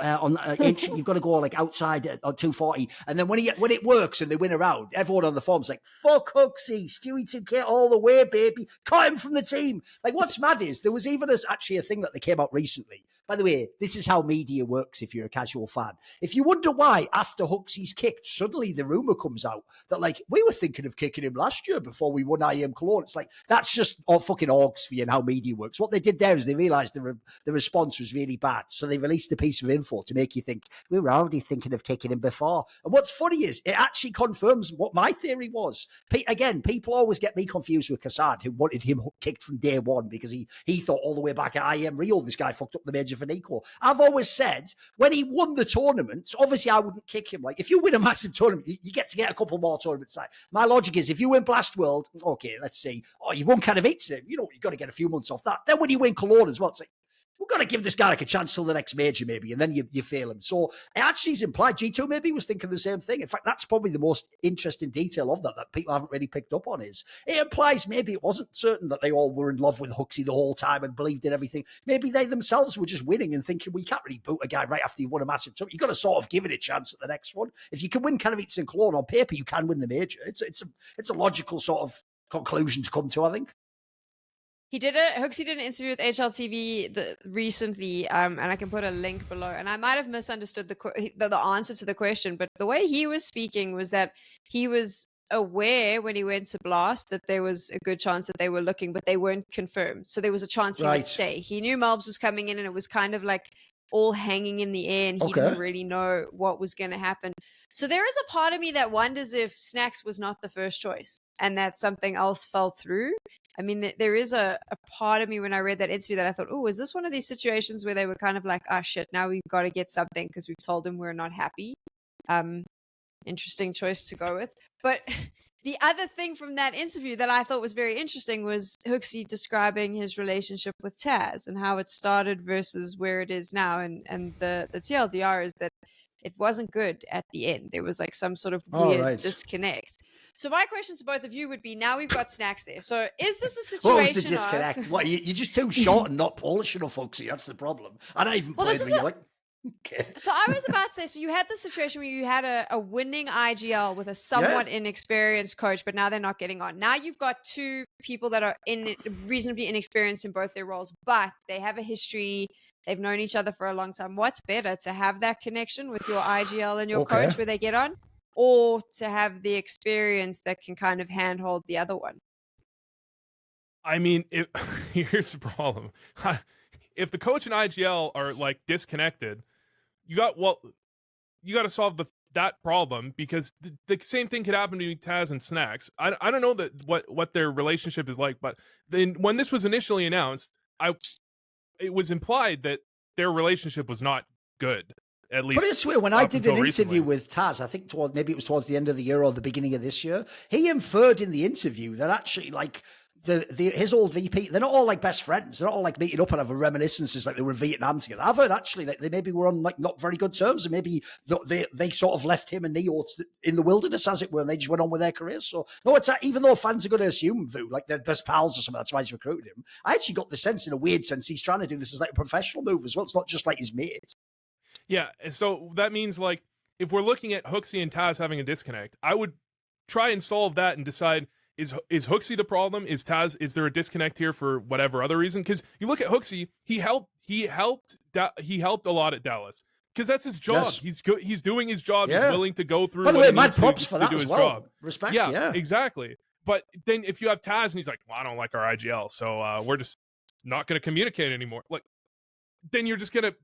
Speaker 2: ancient, you've got to go like outside on 240. And then when it works and they win a round, everyone on the forum's like, fuck hooXi, Stewie 2K all the way, baby. Cut him from the team. Like, what's mad is there was even actually a thing that they came out recently. By the way, this is how media works if you're a casual fan. If you wonder why after hooXi's kicked, suddenly the rumor comes out that, like, we were thinking of kicking him last year before we won IEM Cologne. It's like, that's just all fucking orgs for you and how media works. What they did there is they realized the response was really bad. So they released a piece of info to make you think, we were already thinking of kicking him before. And what's funny is it actually confirms what my theory was. Again, people always get me confused with Kassad, who wanted him kicked from day one because he thought all the way back at IEM Rio, this guy fucked up the major for Nico. I've always said, when he won the tournament, obviously I wouldn't kick him. Like, if you win a massive tournament, you get to get a couple more tournaments. Like, my logic is, if you win Blast World, okay, let's see. Oh, you won kind of eight, you've got to get a few months off that. Then when you win Cologne as well, it's like, we've got to give this guy like a chance till the next major, maybe, and then you fail him. So it actually is implied G2 maybe was thinking the same thing. In fact, that's probably the most interesting detail of that people haven't really picked up on is it implies maybe it wasn't certain that they all were in love with hooXi the whole time and believed in everything. Maybe they themselves were just winning and thinking, well, you can't really boot a guy right after you've won a massive tournament. You've got to sort of give it a chance at the next one. If you can win Katowice and Cologne on paper, you can win the major. It's a logical sort of conclusion to come to, I think.
Speaker 1: hooXi did an interview with HLTV recently, and I can put a link below. And I might have misunderstood the answer to the question, but the way he was speaking was that he was aware when he went to Blast that there was a good chance that they were looking, but they weren't confirmed. So there was a chance he would stay. He knew malbs was coming in, and it was kind of like all hanging in the air, and he didn't really know what was going to happen. So there is a part of me that wonders if Snax was not the first choice and that something else fell through. I mean, there is a part of me when I read that interview that I thought, oh, is this one of these situations where they were kind of like, ah, shit, now we've got to get something because we've told them we're not happy. Interesting choice to go with. But the other thing from that interview that I thought was very interesting was hooXi describing his relationship with Taz and how it started versus where it is now. And the TLDR is that it wasn't good at the end. There was like some sort of weird disconnect. So my question to both of you would be, now we've got Snax there. So is this a situation
Speaker 2: What was the disconnect? What, you're just too short and not Polish enough, hooXi. That's the problem. I don't even play when you're like... Okay.
Speaker 1: So I was about to say, so you had the situation where you had a winning IGL with a somewhat inexperienced coach, but now they're not getting on. Now you've got two people that are reasonably inexperienced in both their roles, but they have a history. They've known each other for a long time. What's better, to have that connection with your IGL and your coach where they get on, or to have the experience that can kind of handhold the other one?
Speaker 3: I mean, here's the problem. If the coach and IGL are like disconnected, you got to solve that problem, because the same thing could happen to Taz and Snax. I don't know that what their relationship is like, but then when this was initially announced, it was implied that their relationship was not good. At least,
Speaker 2: but I swear, when I did an interview with Taz, I think maybe it was towards the end of the year or the beginning of this year, he inferred in the interview that actually, like, his old VP, they're not all like best friends. They're not all like meeting up and having reminiscences like they were in Vietnam together. I've heard actually like they maybe were on like not very good terms, and maybe they sort of left him and Neo in the wilderness, as it were, and they just went on with their careers. So no, it's even though fans are going to assume Voo like they're best pals or something, that's why he's recruited him. I actually got the sense, in a weird sense, he's trying to do this as like a professional move as well. It's not just like his mate.
Speaker 3: Yeah, so that means like if we're looking at hooXi and Taz having a disconnect, I would try and solve that and decide, is hooXi the problem? Is Taz? Is there a disconnect here for whatever other reason? Because you look at hooXi, he helped a lot at Dallas because that's his job.
Speaker 2: Yes.
Speaker 3: He's good. He's doing his job.
Speaker 2: Yeah.
Speaker 3: He's willing to go through.
Speaker 2: By the
Speaker 3: what
Speaker 2: way,
Speaker 3: he
Speaker 2: mad
Speaker 3: needs
Speaker 2: props
Speaker 3: to
Speaker 2: for that
Speaker 3: do
Speaker 2: as
Speaker 3: his
Speaker 2: well.
Speaker 3: job.
Speaker 2: Respect,
Speaker 3: Yeah,
Speaker 2: yeah.
Speaker 3: exactly. But then if you have Taz and he's like, well, I don't like our IGL, so we're just not going to communicate anymore. Like, then you're just going to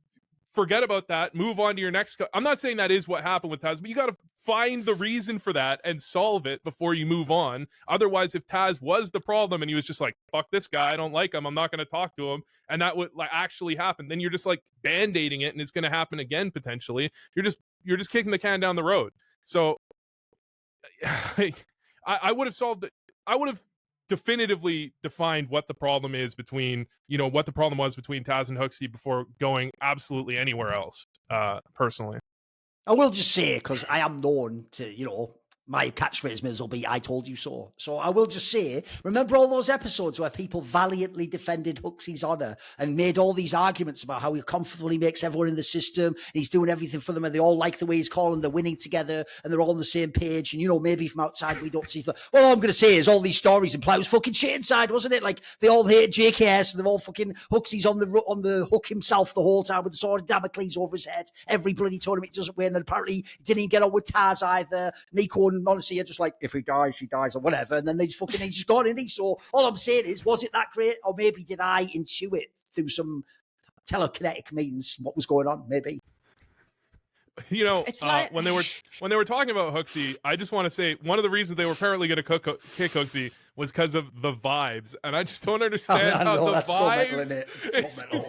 Speaker 3: forget about that, move on to your next. I'm not saying that is what happened with Taz, but you got to find the reason for that and solve it before you move on. Otherwise, if Taz was the problem and he was just like, fuck this guy, I don't like him, I'm not going to talk to him, and that would like actually happen, then you're just like band-aiding it and it's going to happen again potentially. You're just kicking the can down the road. So I would have solved it. I would have definitively defined what the problem is between, what the problem was between Taz and hooXi before going absolutely anywhere else, personally.
Speaker 2: I will just say, because I am known to, my catchphrase may as well be, I told you so. So I will just say, remember all those episodes where people valiantly defended hooXi's honor and made all these arguments about how he comfortably makes everyone in the system, and he's doing everything for them, and they all like the way he's calling, they're winning together, and they're all on the same page, and, maybe from outside we don't see well, all I'm going to say is all these stories imply it was fucking shit inside, wasn't it? Like, they all hate JKS, and they're all fucking, hooXi's on the hook himself the whole time with the sword of Damocles over his head. Every bloody tournament he doesn't win, and apparently he didn't even get on with Taz either. Nico and honestly, are just like, if he dies, or whatever, and then he's just gone, isn't he? So all I'm saying is, was it that great, or maybe did I intuit through some telekinetic means what was going on? Maybe.
Speaker 3: When they were talking about hooXi, I just want to say one of the reasons they were apparently going to kick hooXi was because of the vibes, and I just don't understand how the vibes.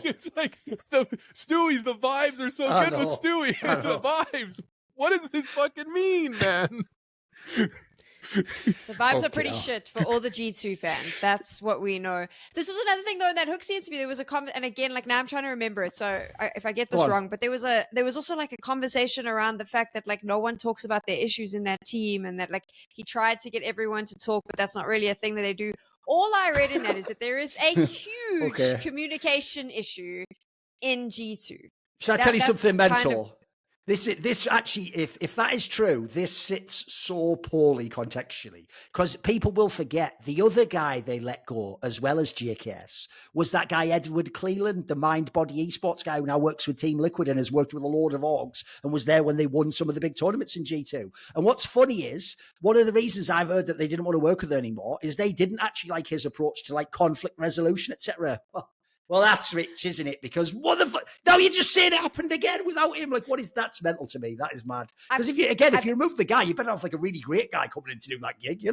Speaker 3: It's like the Stewie's. The vibes are so good with Stewie. It's the vibes. What does this fucking mean, man?
Speaker 1: The vibes are pretty shit for all the G2 fans. That's what we know. This was another thing though in that hooXi interview. There was a and again, like now I'm trying to remember it. So if I get this wrong, but there was also like a conversation around the fact that like no one talks about their issues in that team, and that like he tried to get everyone to talk, but that's not really a thing that they do. All I read in that is that there is a huge communication issue in G2.
Speaker 2: Shall I tell you something mental? This actually, if that is true, this sits so poorly contextually, because people will forget the other guy they let go, as well as JKS, was that guy Edward Cleland, the Mind Body Esports guy who now works with Team Liquid and has worked with a load of orgs and was there when they won some of the big tournaments in G2. And what's funny is, one of the reasons I've heard that they didn't want to work with him anymore is they didn't actually like his approach to like conflict resolution, etc. Well, that's rich, isn't it? Because what the fuck? Now you're just saying it happened again without him. Like, what is that's mental to me? That is mad. Because if you remove the guy, you better have like a really great guy coming in to do that gig,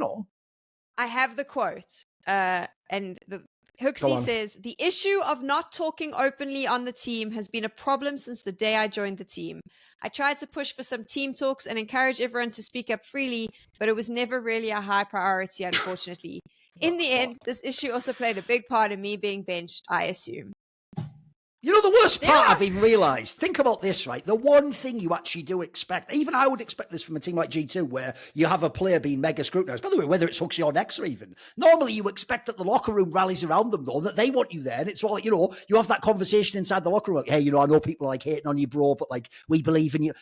Speaker 2: I
Speaker 1: have the quote, and the hooXi says, "The issue of not talking openly on the team has been a problem since the day I joined the team. I tried to push for some team talks and encourage everyone to speak up freely, but it was never really a high priority, unfortunately. In the end, this issue also played a big part in me being benched, I assume."
Speaker 2: The worst part I've even realised, think about this, right? The one thing you actually do expect, even I would expect this from a team like G2, where you have a player being mega scrutinised. By the way, whether it's hooXi or Nexa even, normally you expect that the locker room rallies around them, though, that they want you there. And it's all like, you have that conversation inside the locker room, like, hey, I know people are like hating on you, bro, but like, we believe in you.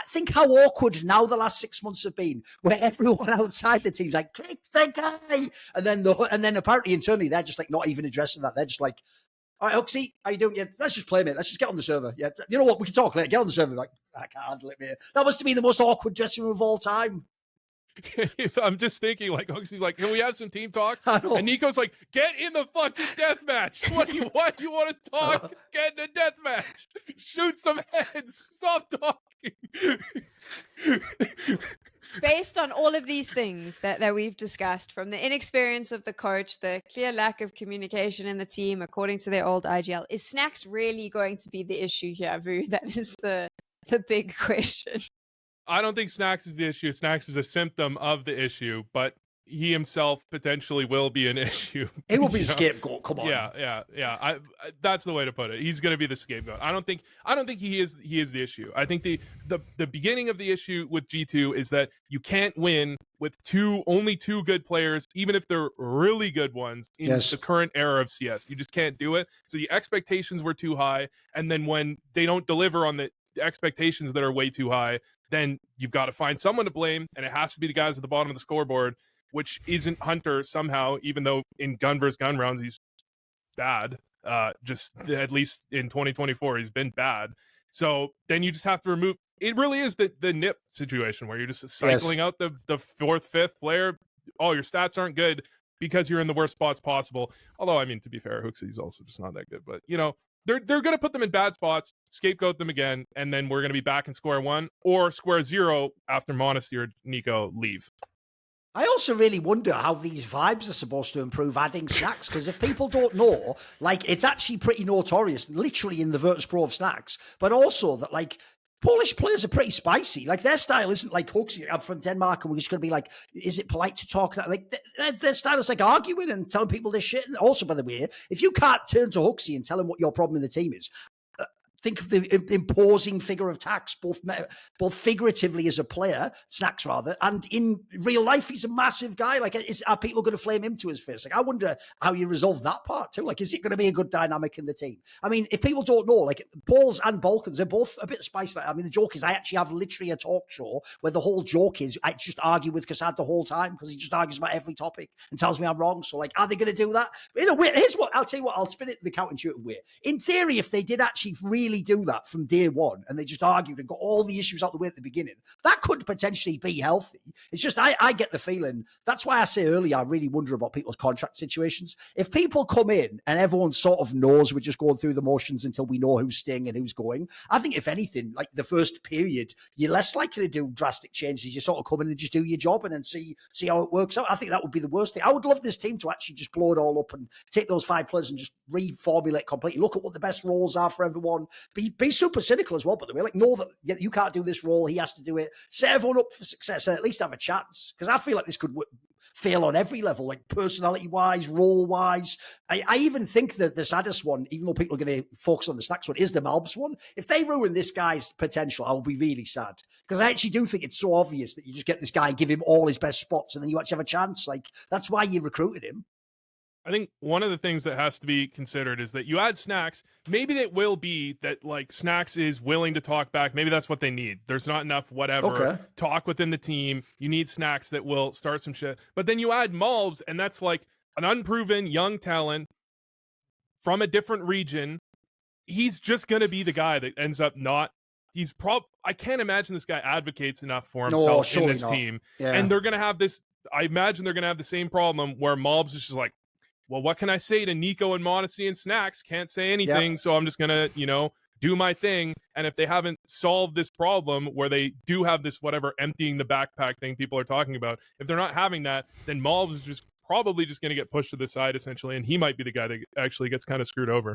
Speaker 2: Think how awkward now the last 6 months have been, where everyone outside the team's like, kick the guy. And then apparently internally, they're just like not even addressing that. They're just like, all right, hooXi, how you doing? Yeah, let's just play, mate. Let's just get on the server. Yeah, you know what? We can talk later. Get on the server. Like, I can't handle it, mate. That must have been the most awkward dressing room of all time.
Speaker 3: I'm just thinking, like, hooXi's like, can we have some team talks? And Nico's like, get in the fucking death match. What do you want to talk? Get in the death match. Shoot some heads. Stop talking.
Speaker 1: Based on all of these things that we've discussed, from the inexperience of the coach, the clear lack of communication in the team, according to their old IGL, is Snax really going to be the issue here, Vu? That is the big question.
Speaker 3: I don't think Snax is the issue. Snax is a symptom of the issue, but he himself potentially will be an issue.
Speaker 2: He will be the scapegoat. Come on.
Speaker 3: Yeah. That's the way to put it. He's going to be the scapegoat. I don't think he is the issue. I think the beginning of the issue with G2 is that you can't win with only two good players, even if they're really good ones in the current era of CS. You just can't do it. So the expectations were too high, and then when they don't deliver on the expectations that are way too high, then you've got to find someone to blame, and it has to be the guys at the bottom of the scoreboard. which isn't Hunter somehow, even though in gun versus gun rounds he's bad. Just at least in 2024 he's been bad. So then you just have to remove. It really is the nip situation where you're just cycling out the fourth, fifth player. Oh, your stats aren't good because you're in the worst spots possible. Although, I mean, to be fair, hooXi is also just not that good. But, you know, they're going to put them in bad spots, scapegoat them again, and then we're going to be back in square one or square zero after m0NESY or Nico leave.
Speaker 2: I also really wonder how these vibes are supposed to improve adding Snax, because if people don't know, like, it's actually pretty notorious, literally in the Virtus Pro of Snax, but also that, like, Polish players are pretty spicy. Like, their style isn't like hooXi. I'm from Denmark, and we're just going to be like, is it polite to talk? Like, their style is like arguing and telling people this shit. And also, by the way, if you can't turn to hooXi and tell him what your problem in the team is, think of the imposing figure of Tax, both figuratively as a player, Snax rather, and in real life, he's a massive guy. Like, are people going to flame him to his face? Like, I wonder how you resolve that part too. Like, is it going to be a good dynamic in the team? I mean, if people don't know, like, Poles and Balkans are both a bit spicy. I mean, the joke is I actually have literally a talk show where the whole joke is I just argue with Kassad the whole time because he just argues about every topic and tells me I'm wrong. So, like, are they going to do that? In a way, here's what I'll tell you what, I'll spin it the counterintuitive way. In theory, if they did actually really do that from day one and they just argued and got all the issues out the way at the beginning, that could potentially be healthy. It's just I get the feeling, that's why I say earlier I really wonder about people's contract situations. If people come in and everyone sort of knows we're just going through the motions until we know who's staying and who's going, I think if anything, like the first period, you're less likely to do drastic changes. You sort of come in and just do your job and then see how it works out. I think that would be the worst thing. I would love this team to actually just blow it all up and take those 5 players and just reformulate completely. Look at what the best roles are for everyone. Be super cynical as well, by the way. Like, know that you can't do this role, he has to do it. Set everyone up for success and at least have a chance. Because I feel like this could fail on every level, like personality-wise, role-wise. I even think that the saddest one, even though people are going to focus on the Snax one, is the malbs one. If they ruin this guy's potential, I'll be really sad. Because I actually do think it's so obvious that you just get this guy, give him all his best spots, and then you actually have a chance. Like, that's why you recruited him.
Speaker 3: I think one of the things that has to be considered is that you add Snax. Maybe it will be that, like, Snax is willing to talk back. Maybe that's what they need. There's not enough talk within the team. You need Snax that will start some shit. But then you add malbs, and that's like an unproven young talent from a different region. He's just going to be the guy that ends up not. I can't imagine this guy advocates enough for himself in this team. Yeah. And they're going to have this. I imagine they're going to have the same problem where malbs is just like, well, what can I say to Nico and m0NESY and Snax? Can't say anything, so I'm just going to, do my thing. And if they haven't solved this problem where they do have this whatever emptying the backpack thing people are talking about, if they're not having that, then malbs is just probably just going to get pushed to the side, essentially, and he might be the guy that actually gets kind of screwed over.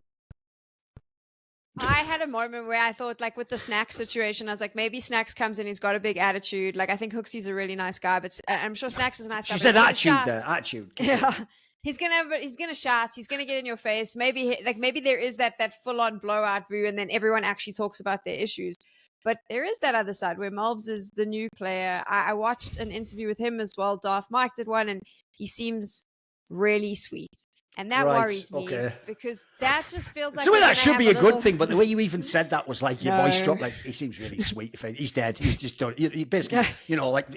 Speaker 1: I had a moment where I thought, like, with the Snax situation, I was like, maybe Snax comes in, he's got a big attitude. Like, I think hooXi's a really nice guy, but I'm sure Snax is a nice guy.
Speaker 2: She said attitude there, attitude.
Speaker 1: Yeah. He's gonna shout. He's gonna get in your face. Maybe there is that full on blowout view, and then everyone actually talks about their issues. But there is that other side where malbs is the new player. I watched an interview with him as well. Darth Mike did one, and he seems really sweet, and that worries me because that just feels like.
Speaker 2: So that should be a good thing, but the way you even said that was like your voice dropped. Like, he seems really sweet. He's dead. He's just done. He basically, like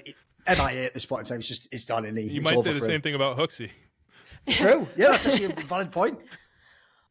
Speaker 2: MIA at this point in time. It's done, and
Speaker 3: you might say the same thing about hooXi.
Speaker 2: True. Yeah, that's actually a valid point.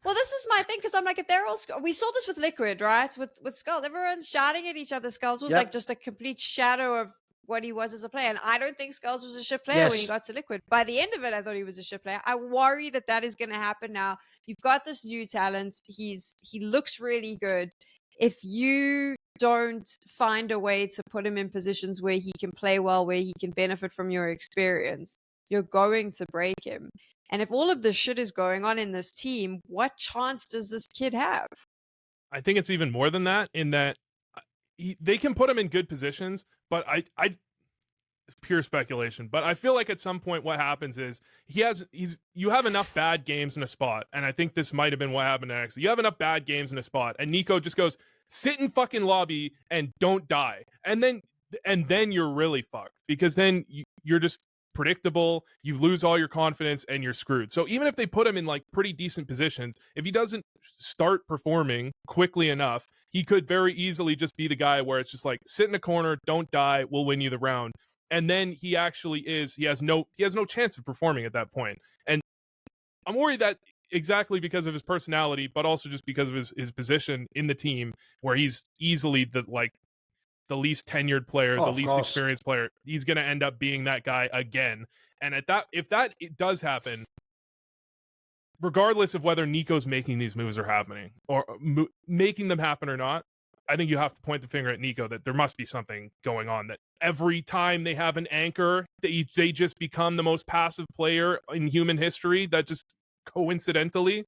Speaker 1: Well, this is my thing, because I'm like, if they're all, we saw this with Liquid, right? With Skulls, everyone's shouting at each other. Skulls was like just a complete shadow of what he was as a player, and I don't think Skulls was a shit player when he got to Liquid. By the end of it, I thought he was a shit player. I worry that is going to happen now. You've got this new talent. He looks really good. If you don't find a way to put him in positions where he can play well, where he can benefit from your experience, you're going to break him. And if all of this shit is going on in this team, what chance does this kid have?
Speaker 3: I think it's even more than that, in that they can put him in good positions, but I pure speculation, but I feel like at some point what happens is you have enough bad games in a spot, and I think this might have been what happened next. You have enough bad games in a spot, and Nico just goes, sit in fucking lobby and don't die. And then you're really fucked, because then you're just predictable, you lose all your confidence, and you're screwed. So even if they put him in like pretty decent positions, if he doesn't start performing quickly enough, he could very easily just be the guy where it's just like, sit in a corner, don't die, we'll win you the round. and then he actually he has no chance of performing at that point. And I'm worried that exactly because of his personality, but also just because of his position in the team, where he's easily the least tenured player, the least experienced player. He's going to end up being that guy again. And if that does happen, regardless of whether Nico's making these moves or happening, or making them happen or not, I think you have to point the finger at Nico that there must be something going on, that every time they have an anchor, they just become the most passive player in human history, that just coincidentally.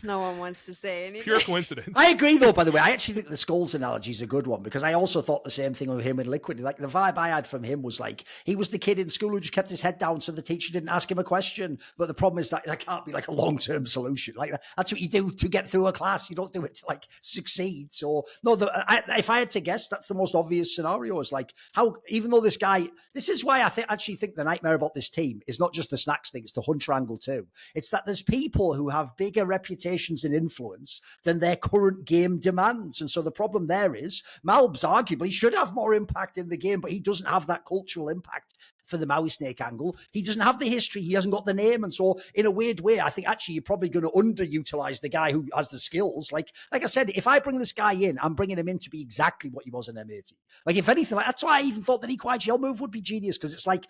Speaker 1: No one wants to say anything.
Speaker 3: Pure coincidence.
Speaker 2: I agree, though, by the way. I actually think the Skulls analogy is a good one, because I also thought the same thing with him and Liquid. Like, the vibe I had from him was like, he was the kid in school who just kept his head down so the teacher didn't ask him a question. But the problem is that can't be like a long-term solution. Like, that's what you do to get through a class. You don't do it to like succeed. So, no, if I had to guess, that's the most obvious scenario, is like how, even though this guy, this is why I actually think the nightmare about this team is not just the Snax thing, it's the Hunter angle too. It's that there's people who have bigger reputations and influence than their current game demands. And so the problem there is malbs arguably should have more impact in the game, but he doesn't have that cultural impact for the Maui Snake angle. He doesn't have the history. He hasn't got the name. And so in a weird way, I think actually you're probably going to underutilize the guy who has the skills. Like I said, if I bring this guy in, I'm bringing him in to be exactly what he was in M80. Like, if anything, that's why I even thought the Nico IGL move would be genius, because it's like,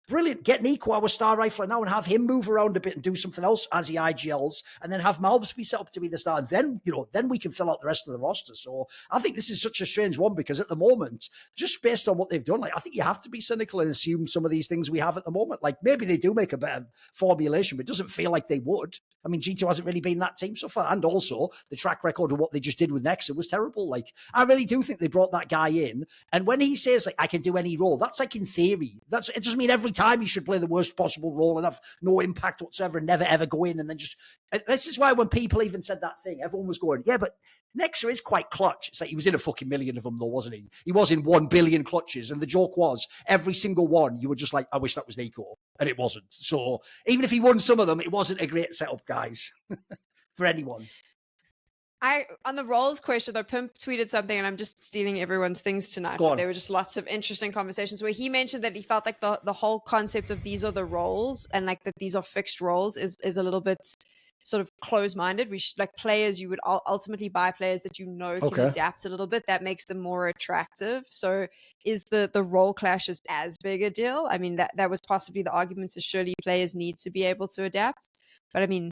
Speaker 2: brilliant. Get Nico our star rifler now and have him move around a bit and do something else as he IGLs, and then have malbs be set up to be the star. And then, then we can fill out the rest of the roster. So I think this is such a strange one, because at the moment, just based on what they've done, like, I think you have to be cynical and assume some of these things we have at the moment. Like, maybe they do make a better formulation, but it doesn't feel like they would. I mean, G2 hasn't really been that team so far. And also the track record of what they just did with Nexa was terrible. Like, I really do think they brought that guy in. And when he says, like, I can do any role, that's like in theory. It doesn't mean every time he should play the worst possible role and have no impact whatsoever and never ever go in. And then just, this is why when people even said that thing, everyone was going, yeah, but Nexa is quite clutch. It's like, he was in a fucking million of them though, wasn't he? He was in 1 billion clutches. And the joke was, every single one, you were just like, I wish that was Nico. And it wasn't. So even if he won some of them, it wasn't a great setup, guys, for anyone.
Speaker 1: On the roles question, though, Pimp tweeted something, and I'm just stealing everyone's things tonight. But there were just lots of interesting conversations where he mentioned that he felt like the whole concept of these are the roles, and like that these are fixed roles is a little bit sort of closed-minded. We should, like, players, you would ultimately buy players that can adapt a little bit. That makes them more attractive. So is the role clashes as big a deal? I mean, that was possibly the argument, to surely players need to be able to adapt. But I mean,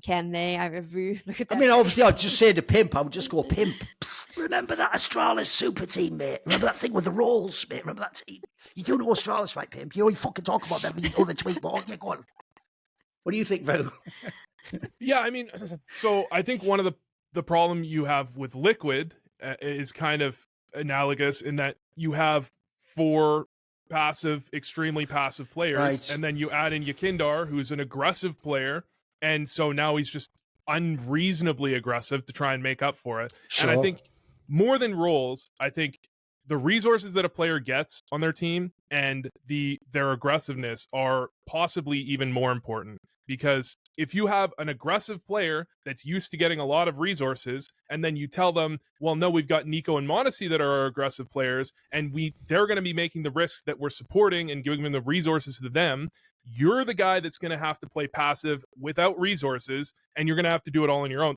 Speaker 1: can they? I review. Look at that.
Speaker 2: I mean, obviously, I'd just say to Pimp, I would just go, Pimp, psst, remember that Astralis super team, mate? Remember that thing with the rolls, mate? Remember that team? You do know Astralis, right, Pimp? You only fucking talk about them in the other tweet, but yeah, go on. What do you think, Vo?
Speaker 3: Yeah, I mean, so I think one of the problem you have with Liquid is kind of analogous in that you have 4 passive, extremely passive players, right, and then you add in Yakindar, who's an aggressive player, and so now he's just unreasonably aggressive to try and make up for it. Sure. And I think more than roles, I think the resources that a player gets on their team and their aggressiveness are possibly even more important, because if you have an aggressive player that's used to getting a lot of resources, and then you tell them, well, no, we've got Nico and Modesty that are our aggressive players, and they're going to be making the risks that we're supporting and giving them the resources to them, you're the guy that's going to have to play passive without resources, and you're going to have to do it all on your own.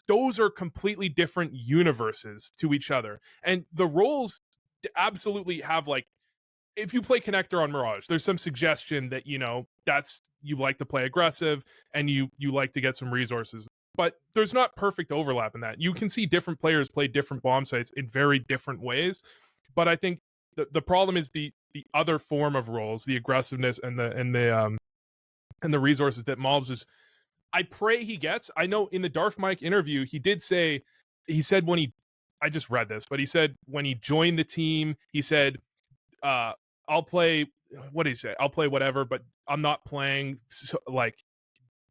Speaker 3: Those are completely different universes to each other. And the roles absolutely have, like, if you play Connector on Mirage, there's some suggestion that, you like to play aggressive and you like to get some resources. But there's not perfect overlap in that. You can see different players play different bomb sites in very different ways. But I think the problem is the other form of roles, the aggressiveness and the resources that malbs is. I pray he gets. I know in the Darth Mike interview, he said when I just read this, but he said when he joined the team, he said, I'll play, what did he say? I'll play whatever, but I'm not playing like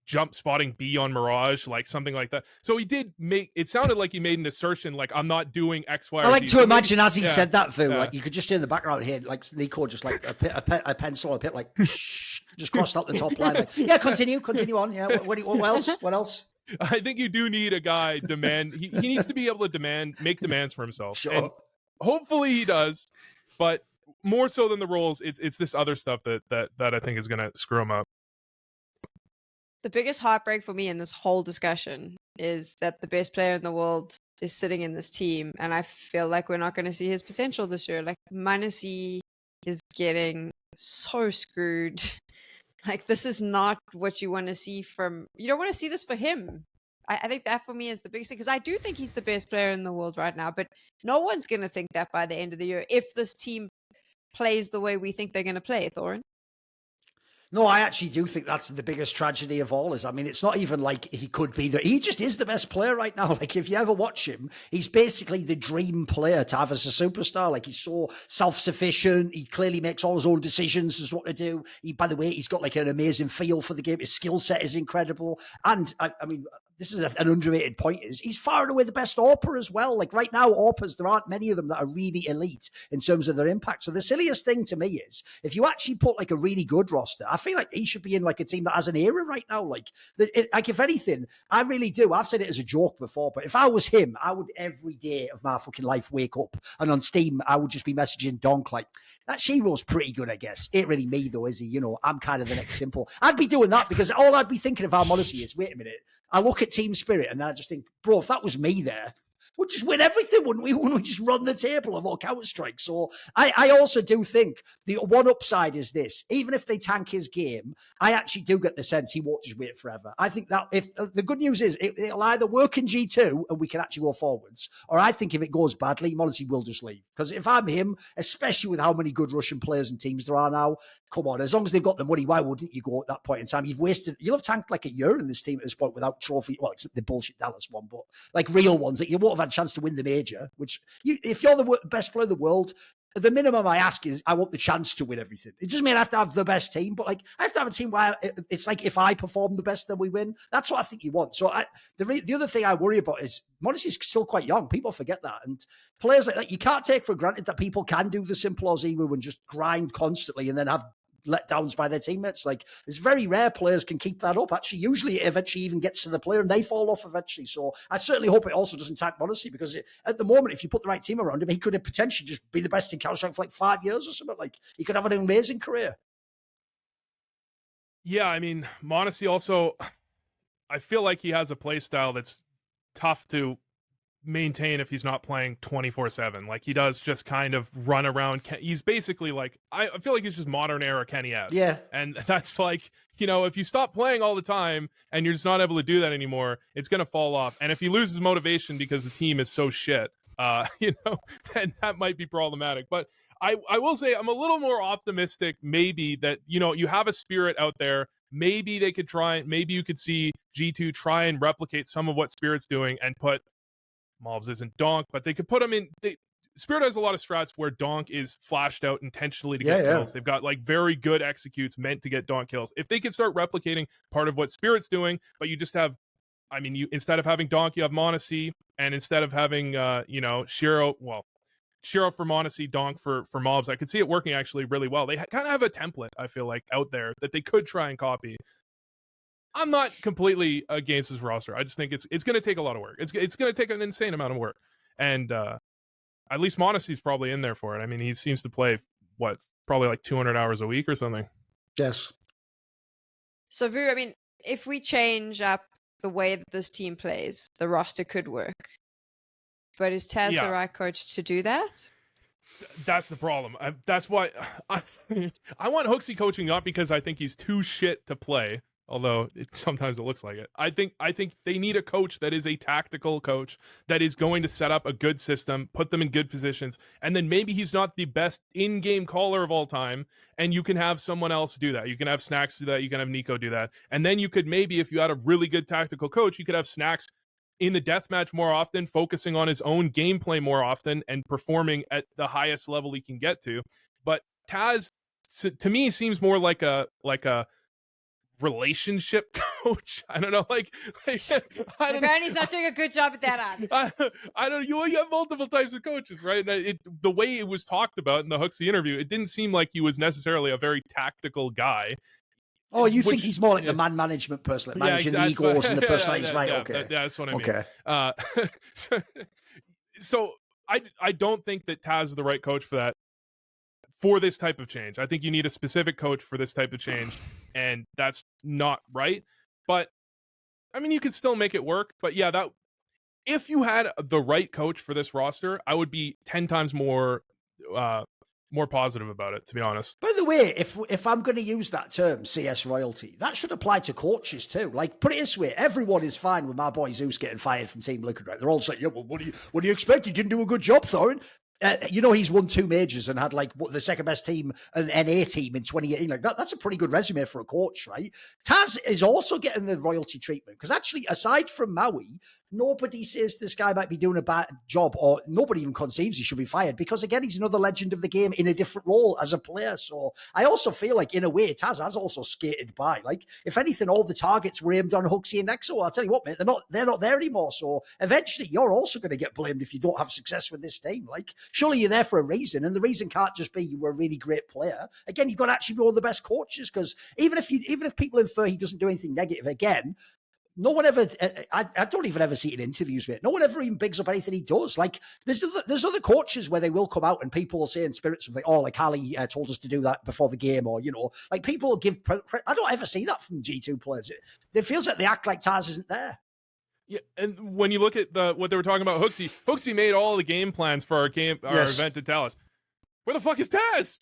Speaker 3: jump spotting B on Mirage, like something like that. So he did it sounded like he made an assertion, like, I'm not doing X, Y, or Z.
Speaker 2: I like to imagine as he said that, Phil, like you could just hear in the background here, like Nico just like a pencil or a pit, like, shh, just crossed out the top line. Like, yeah, continue on. Yeah, what else?
Speaker 3: I think you do need a guy demand. He needs to be able to make demands for himself.
Speaker 2: Sure.
Speaker 3: And hopefully he does, but more so than the roles, it's this other stuff that I think is gonna screw him up.
Speaker 1: The biggest heartbreak for me in this whole discussion is that the best player in the world is sitting in this team, and I feel like we're not going to see his potential this year. Like, malbs is getting so screwed. Like, this is not what you want to see from... You don't want to see this for him. I think that for me is the biggest thing, because I do think he's the best player in the world right now, but no one's going to think that by the end of the year if this team plays the way we think they're going to play, Thorin.
Speaker 2: No, I actually do think that's the biggest tragedy of all. I mean, it's not even like he could be he just is the best player right now. Like, if you ever watch him, he's basically the dream player to have as a superstar. Like, he's so self-sufficient. He clearly makes all his own decisions as what to do. By the way, he's got like an amazing feel for the game. His skill set is incredible. And I mean, this is an underrated point, is he's far and away the best AWPer as well. Like, right now, AWPers, there aren't many of them that are really elite in terms of their impact. So the silliest thing to me is, if you actually put like a really good roster, I feel like he should be in like a team that has an era right now. Like, if anything, I really do. I've said it as a joke before, but if I was him, I would every day of my fucking life wake up and on Steam, I would just be messaging Donk like, that Shero's pretty good, I guess. Ain't really me though, is he? You know, I'm kind of the next simple. I'd be doing that because all I'd be thinking of, honestly, is, wait a minute, I look at team spirit and then I just think, bro, if that was me there, we'd just win everything, wouldn't we? Wouldn't we just run the table of all Counter-Strike? So I also do think the one upside is this. Even if they tank his game, I actually do get the sense he won't just wait forever. I think that if the good news is it'll either work in G2 and we can actually go forwards, or I think if it goes badly, honestly, will just leave. Because if I'm him, especially with how many good Russian players and teams there are now, come on, as long as they've got the money, why wouldn't you go at that point in time? You'll have tanked like a year in this team at this point without trophy, well, except the bullshit Dallas one, but like real ones that you won't have had a chance to win the major, which if you're the best player in the world, the minimum I ask is I want the chance to win everything. It doesn't mean I have to have the best team, but like I have to have a team where it's like if I perform the best, then we win. That's what I think you want. So the other thing I worry about is Modesty is still quite young. People forget that. And players like that, you can't take for granted that people can do the simple Oziwu and just grind constantly and then have letdowns by their teammates. Like, it's very rare players can keep that up. Actually, usually it eventually even gets to the player and they fall off eventually. So I certainly hope it also doesn't tank Modesty, because at the moment, if you put the right team around him, he could have potentially just be the best in Counter-Strike for like 5 years or something. Like, he could have an amazing career.
Speaker 3: Yeah, I mean, Modesty also, I feel like he has a play style that's tough to maintain if he's not playing 24/7. Like, he does just kind of run around. He's basically like, I feel like he's just modern era Kenny S.
Speaker 2: Yeah.
Speaker 3: And that's like, you know, if you stop playing all the time and you're just not able to do that anymore, it's going to fall off. And if he loses motivation because the team is so shit, you know, then that might be problematic. But I will say I'm a little more optimistic maybe that, you know, you have a Spirit out there. Maybe they could try, maybe you could see G2 try and replicate some of what Spirit's doing and put malbs isn't Donk, but they could put him in. Spirit has a lot of strats where Donk is flashed out intentionally to get kills. They've got like very good executes meant to get Donk kills. If they could start replicating part of what Spirit's doing, but you just have, I mean, you instead of having Donk, you have Modesty, and instead of having you know, Shiro for Modesty, Donk for malbs, I could see it working actually really well. They kind of have a template, I feel like, out there that they could try and copy. I'm not completely against his roster. I just think it's going to take a lot of work. It's going to take an insane amount of work. And at least Modesty's probably in there for it. I mean, he seems to play, probably like 200 hours a week or something.
Speaker 2: Yes.
Speaker 1: So, Voo, I mean, if we change up the way that this team plays, the roster could work. But is Taz the right coach to do that?
Speaker 3: That's the problem. That's why I want hooXi coaching, not because I think he's too shit to play, although sometimes it looks like it. I think they need a coach that is a tactical coach that is going to set up a good system, put them in good positions, and then maybe he's not the best in-game caller of all time, and you can have someone else do that. You can have Snax do that, you can have Nico do that, and then you could maybe, if you had a really good tactical coach, you could have Snax in the deathmatch more often, focusing on his own gameplay more often, and performing at the highest level he can get to. But Taz, to me, seems more like a relationship coach. I don't know, like I don't
Speaker 1: know. He's not doing a good job at that.
Speaker 3: I don't know. You have multiple types of coaches, right? And the way it was talked about in the hooXi interview, it didn't seem like he was necessarily a very tactical guy.
Speaker 2: Oh, you think he's more like the man management person, like managing the egos and the personalities, right? Okay.
Speaker 3: That's what I mean.
Speaker 2: Okay.
Speaker 3: So I don't think that Taz is the right coach for that, for this type of change. I think you need a specific coach for this type of change, and that's not right. But I mean, you can still make it work. But yeah, that if you had the right coach for this roster, I would be 10 times more positive about it, to be honest.
Speaker 2: By the way, if I'm going to use that term, CS royalty, that should apply to coaches too. Like, put it this way, everyone is fine with my boy Zeus getting fired from Team Liquid, right? They're all saying, yeah, well, what do you expect? You didn't do a good job, Thorin. He's won 2 majors and had like the second best team, an NA team in 2018. Like that's a pretty good resume for a coach, right? Taz is also getting the royalty treatment because actually, aside from Maui, nobody says this guy might be doing a bad job, or nobody even conceives he should be fired because, again, he's another legend of the game in a different role as a player. So I also feel like, in a way, Taz has also skated by. Like, if anything, all the targets were aimed on hooXi and Nexo. I'll tell you what, mate, they're not there anymore. So eventually, you're also going to get blamed if you don't have success with this team. Like, surely you're there for a reason, and the reason can't just be you were a really great player. Again, you've got to actually be one of the best coaches, because even if people infer he doesn't do anything negative, again, no one ever, I don't even ever see it in interviews, mate. No one ever even bigs up anything he does. Like, there's other coaches where they will come out and people will say in spirits of like, oh, like Harley told us to do that before the game, or, like people will give, I don't ever see that from G2 players. It feels like they act like Taz isn't there.
Speaker 3: Yeah, and when you look at what they were talking about, hooXi made all the game plans for our event to tell us. Where the fuck is Taz?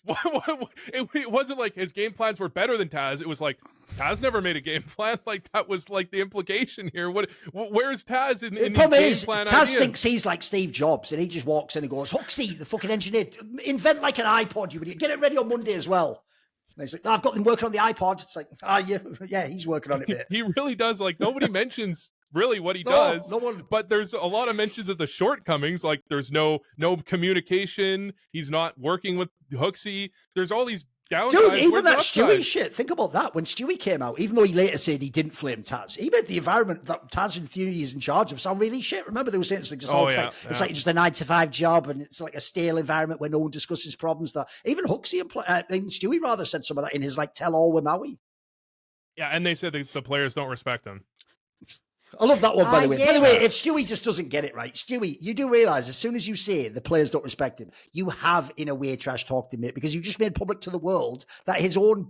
Speaker 3: It wasn't like his game plans were better than Taz. It was like, Taz never made a game plan. Like, that was like the implication here. Where's Taz in these game plan
Speaker 2: Taz
Speaker 3: ideas?
Speaker 2: thinks he's like Steve Jobs, and he just walks in and goes, hooXi, the fucking engineer, invent like an iPod, you idiot. Get it ready on Monday as well. And he's like, I've got them working on the iPod. It's like, yeah, he's working on it, mate.
Speaker 3: He really does. Like, nobody mentions really what he does,
Speaker 2: no one.
Speaker 3: But there's a lot of mentions of the shortcomings. Like, there's no communication. He's not working with hooXi. There's all these downsides.
Speaker 2: Dude, even that Stewie shit. Think about that. When Stewie came out, even though he later said he didn't flame Taz, he made the environment that Taz in theory is in charge of sound really shit. Remember, they were saying it's like it's like just a 9-to-5 job, and it's like a stale environment where no one discusses problems. That even hooXi and Stewie rather said some of that in his like tell-all with Maui.
Speaker 3: Yeah, and they said the players don't respect him.
Speaker 2: I love that one, by the way.
Speaker 1: Yes.
Speaker 2: By the way, if Stewie just doesn't get it right, Stewie, you do realise as soon as you say the players don't respect him, you have, in a way, trash talked him, mate, because you just made public to the world that his own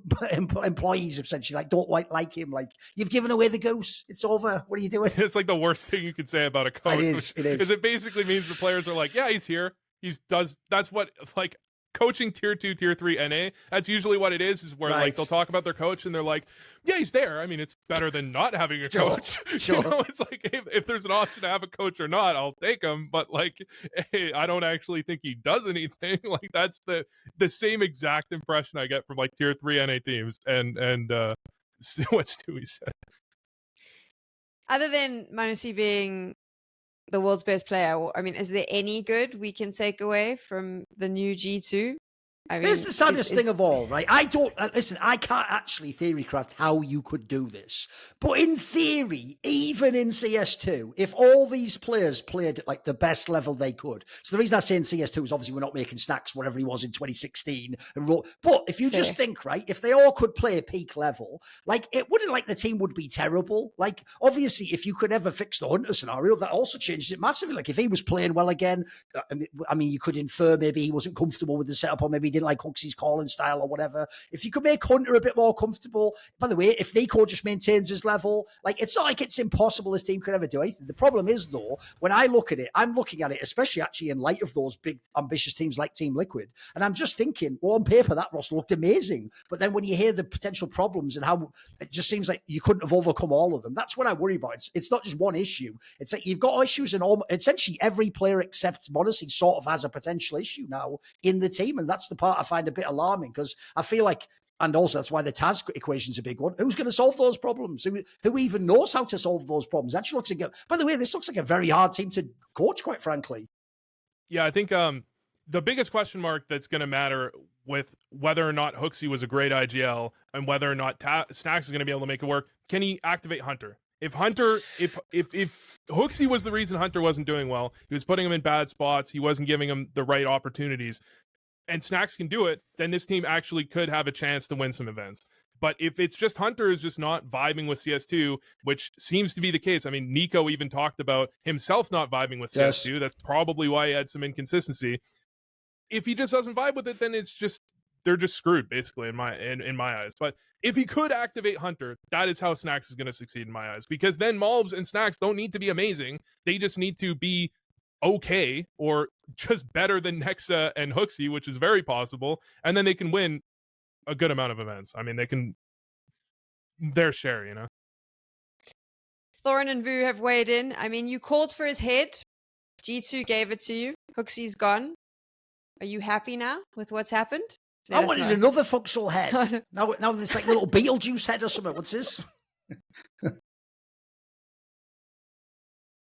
Speaker 2: employees essentially don't like him. Like, you've given away the goose. It's over. What are you doing?
Speaker 3: It's like the worst thing you could say about a coach.
Speaker 2: It is.
Speaker 3: Because it basically means the players are like, yeah, he's here. That's what, like, coaching tier 2, tier 3 NA, that's usually what it is where like they'll talk about their coach and they're like, yeah, he's there. I mean, it's better than not having a coach.
Speaker 2: Sure.
Speaker 3: It's like, if there's an option to have a coach or not, I'll take him. But like, hey, I don't actually think he does anything. Like, that's the same exact impression I get from like tier 3 NA teams and what Stewie said.
Speaker 1: Other than Manussi being the world's best player, I mean, is there any good we can take away from the new G2? I mean,
Speaker 2: this is the saddest thing of all, right? I don't listen. I can't actually theorycraft how you could do this, but in theory, even in CS2, if all these players played at like the best level they could. So the reason I say in CS2 is obviously we're not making Snax whatever he was in 2016. But if you just think, right, if they all could play peak level, like, it wouldn't like the team would be terrible. Like, obviously, if you could ever fix the Hunter scenario, that also changes it massively. Like, if he was playing well again, I mean, you could infer maybe he wasn't comfortable with the setup, or maybe he didn't like hooXi's calling style or whatever. If you could make Hunter a bit more comfortable, by the way, if Nico just maintains his level, like, it's not like it's impossible this team could ever do anything. The problem is, though, when I look at it, I'm looking at it, especially actually in light of those big ambitious teams like Team Liquid, and I'm just thinking, well, on paper that roster looked amazing, but then when you hear the potential problems and how it just seems like you couldn't have overcome all of them, that's what I worry about. It's not just one issue. It's like you've got issues in essentially every player except Modesty sort of has a potential issue now in the team, and that's the part I find a bit alarming, because I feel like, and also that's why the Taz equation's a big one. Who's going to solve those problems? Who even knows how to solve those problems? Actually looks like by the way, this looks like a very hard team to coach, quite frankly.
Speaker 3: Yeah, I think the biggest question mark that's going to matter with whether or not hooXi was a great IGL and whether or not Snax is going to be able to make it work, can he activate Hunter? If hooXi was the reason Hunter wasn't doing well, he was putting him in bad spots, he wasn't giving him the right opportunities, and Snax can do it, then this team actually could have a chance to win some events. But if it's just Hunter is just not vibing with CS2, which seems to be the case. I mean, Nico even talked about himself not vibing with CS2.
Speaker 2: Yes.
Speaker 3: That's probably why he had some inconsistency. If he just doesn't vibe with it, then it's just they're just screwed, basically, in my eyes. But if he could activate Hunter, that is how Snax is going to succeed in my eyes. Because then malbs and Snax don't need to be amazing. They just need to be okay or just better than Nexa and hooXi, which is very possible. And then they can win a good amount of events. I mean, they can their share, you know.
Speaker 1: Thorin and Voo have weighed in. I mean, you called for his head. G2 gave it to you. hooXi's gone. Are you happy now with what's happened?
Speaker 2: I wanted another functional head. now there's like little Beetlejuice head or something. What's this?